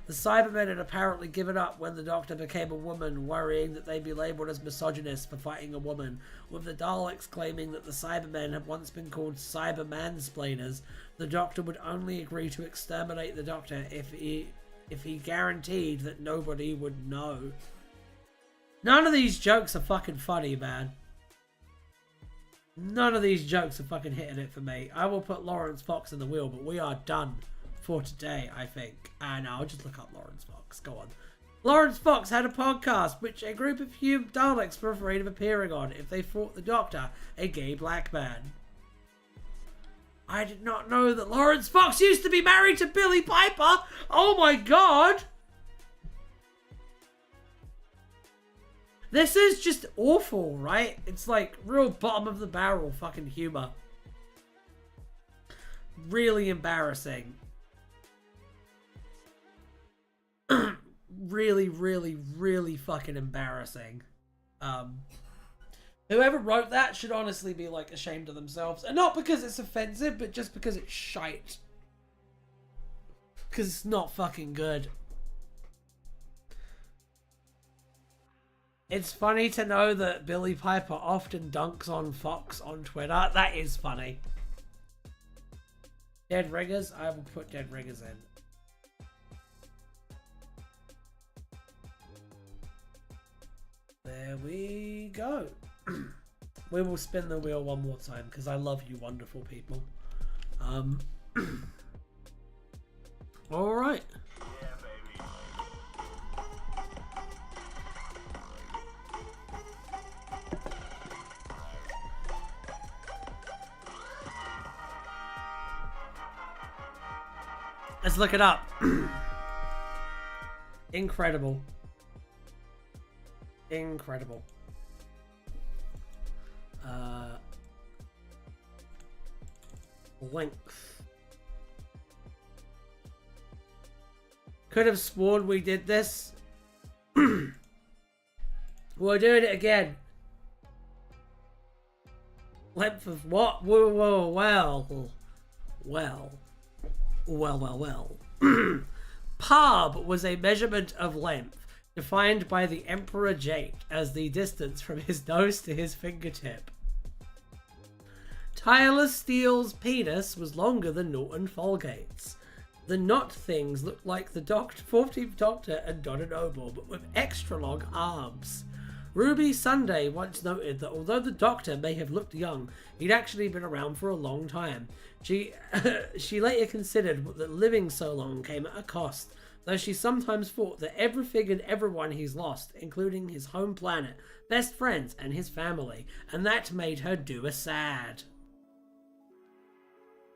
The Cybermen had apparently given up when the Doctor became a woman, worrying that they'd be labelled as misogynists for fighting a woman, with the Daleks claiming that the Cybermen had once been called cyber-mansplainers. The Doctor would only agree to exterminate the Doctor if he guaranteed that nobody would know. None of these jokes are fucking funny, man. None of these jokes are fucking hitting it for me. I will put Lawrence Fox in the wheel, but we are done for today, I think. And I'll just look up Lawrence Fox. Go on. Lawrence Fox had a podcast which a group of human Daleks were afraid of appearing on if they thought the Doctor a gay black man. I did not know that Lawrence Fox used to be married to Billie Piper. Oh my god. This is just awful, right? It's like real bottom of the barrel fucking humor. Really embarrassing. Really, really, really fucking embarrassing. Whoever wrote that should honestly be like ashamed of themselves. And not because it's offensive, but just because it's shite. Because it's not fucking good. It's funny to know that Billie Piper often dunks on Fox on Twitter. That is funny. Dead Riggers? I will put Dead Riggers in. There we go. We will spin the wheel one more time because I love you wonderful people. Alright. Let's look it up. Incredible. Incredible. Length. Could have sworn we did this. We're doing it again. Length of what? Whoa, well. Pab was a measurement of length, defined by the Emperor Jake as the distance from his nose to his fingertip. Tireless Steele's penis was longer than Norton Folgate's. The knot things looked like the 14th Doctor and Donna Noble, but with extra long arms. Ruby Sunday once noted that although the Doctor may have looked young, he'd actually been around for a long time. She later considered that living so long came at a cost, though she sometimes thought that everything and everyone he's lost, including his home planet, best friends, and his family, and that made her do a sad.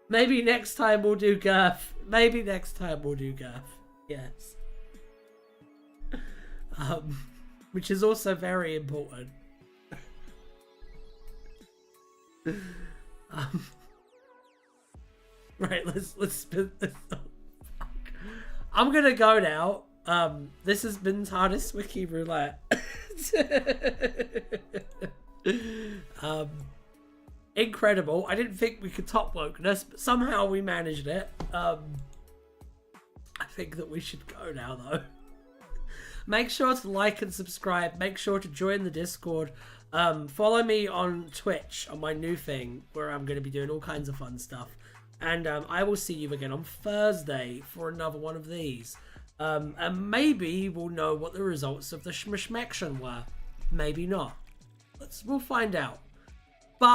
Maybe next time we'll do Girth. Yes. Which is also very important. Right, let's spin this up. I'm gonna go now. This has been Tardis Wiki Roulette. Incredible. I didn't think we could top wokeness, but somehow we managed it. I think that we should go now, though. Make sure to like and subscribe. Make sure to join the Discord. Follow me on Twitch on my new thing, where I'm going to be doing all kinds of fun stuff. And I will see you again on Thursday for another one of these. And maybe we'll know what the results of the Schmishmection were. Maybe not. We'll find out. Bye.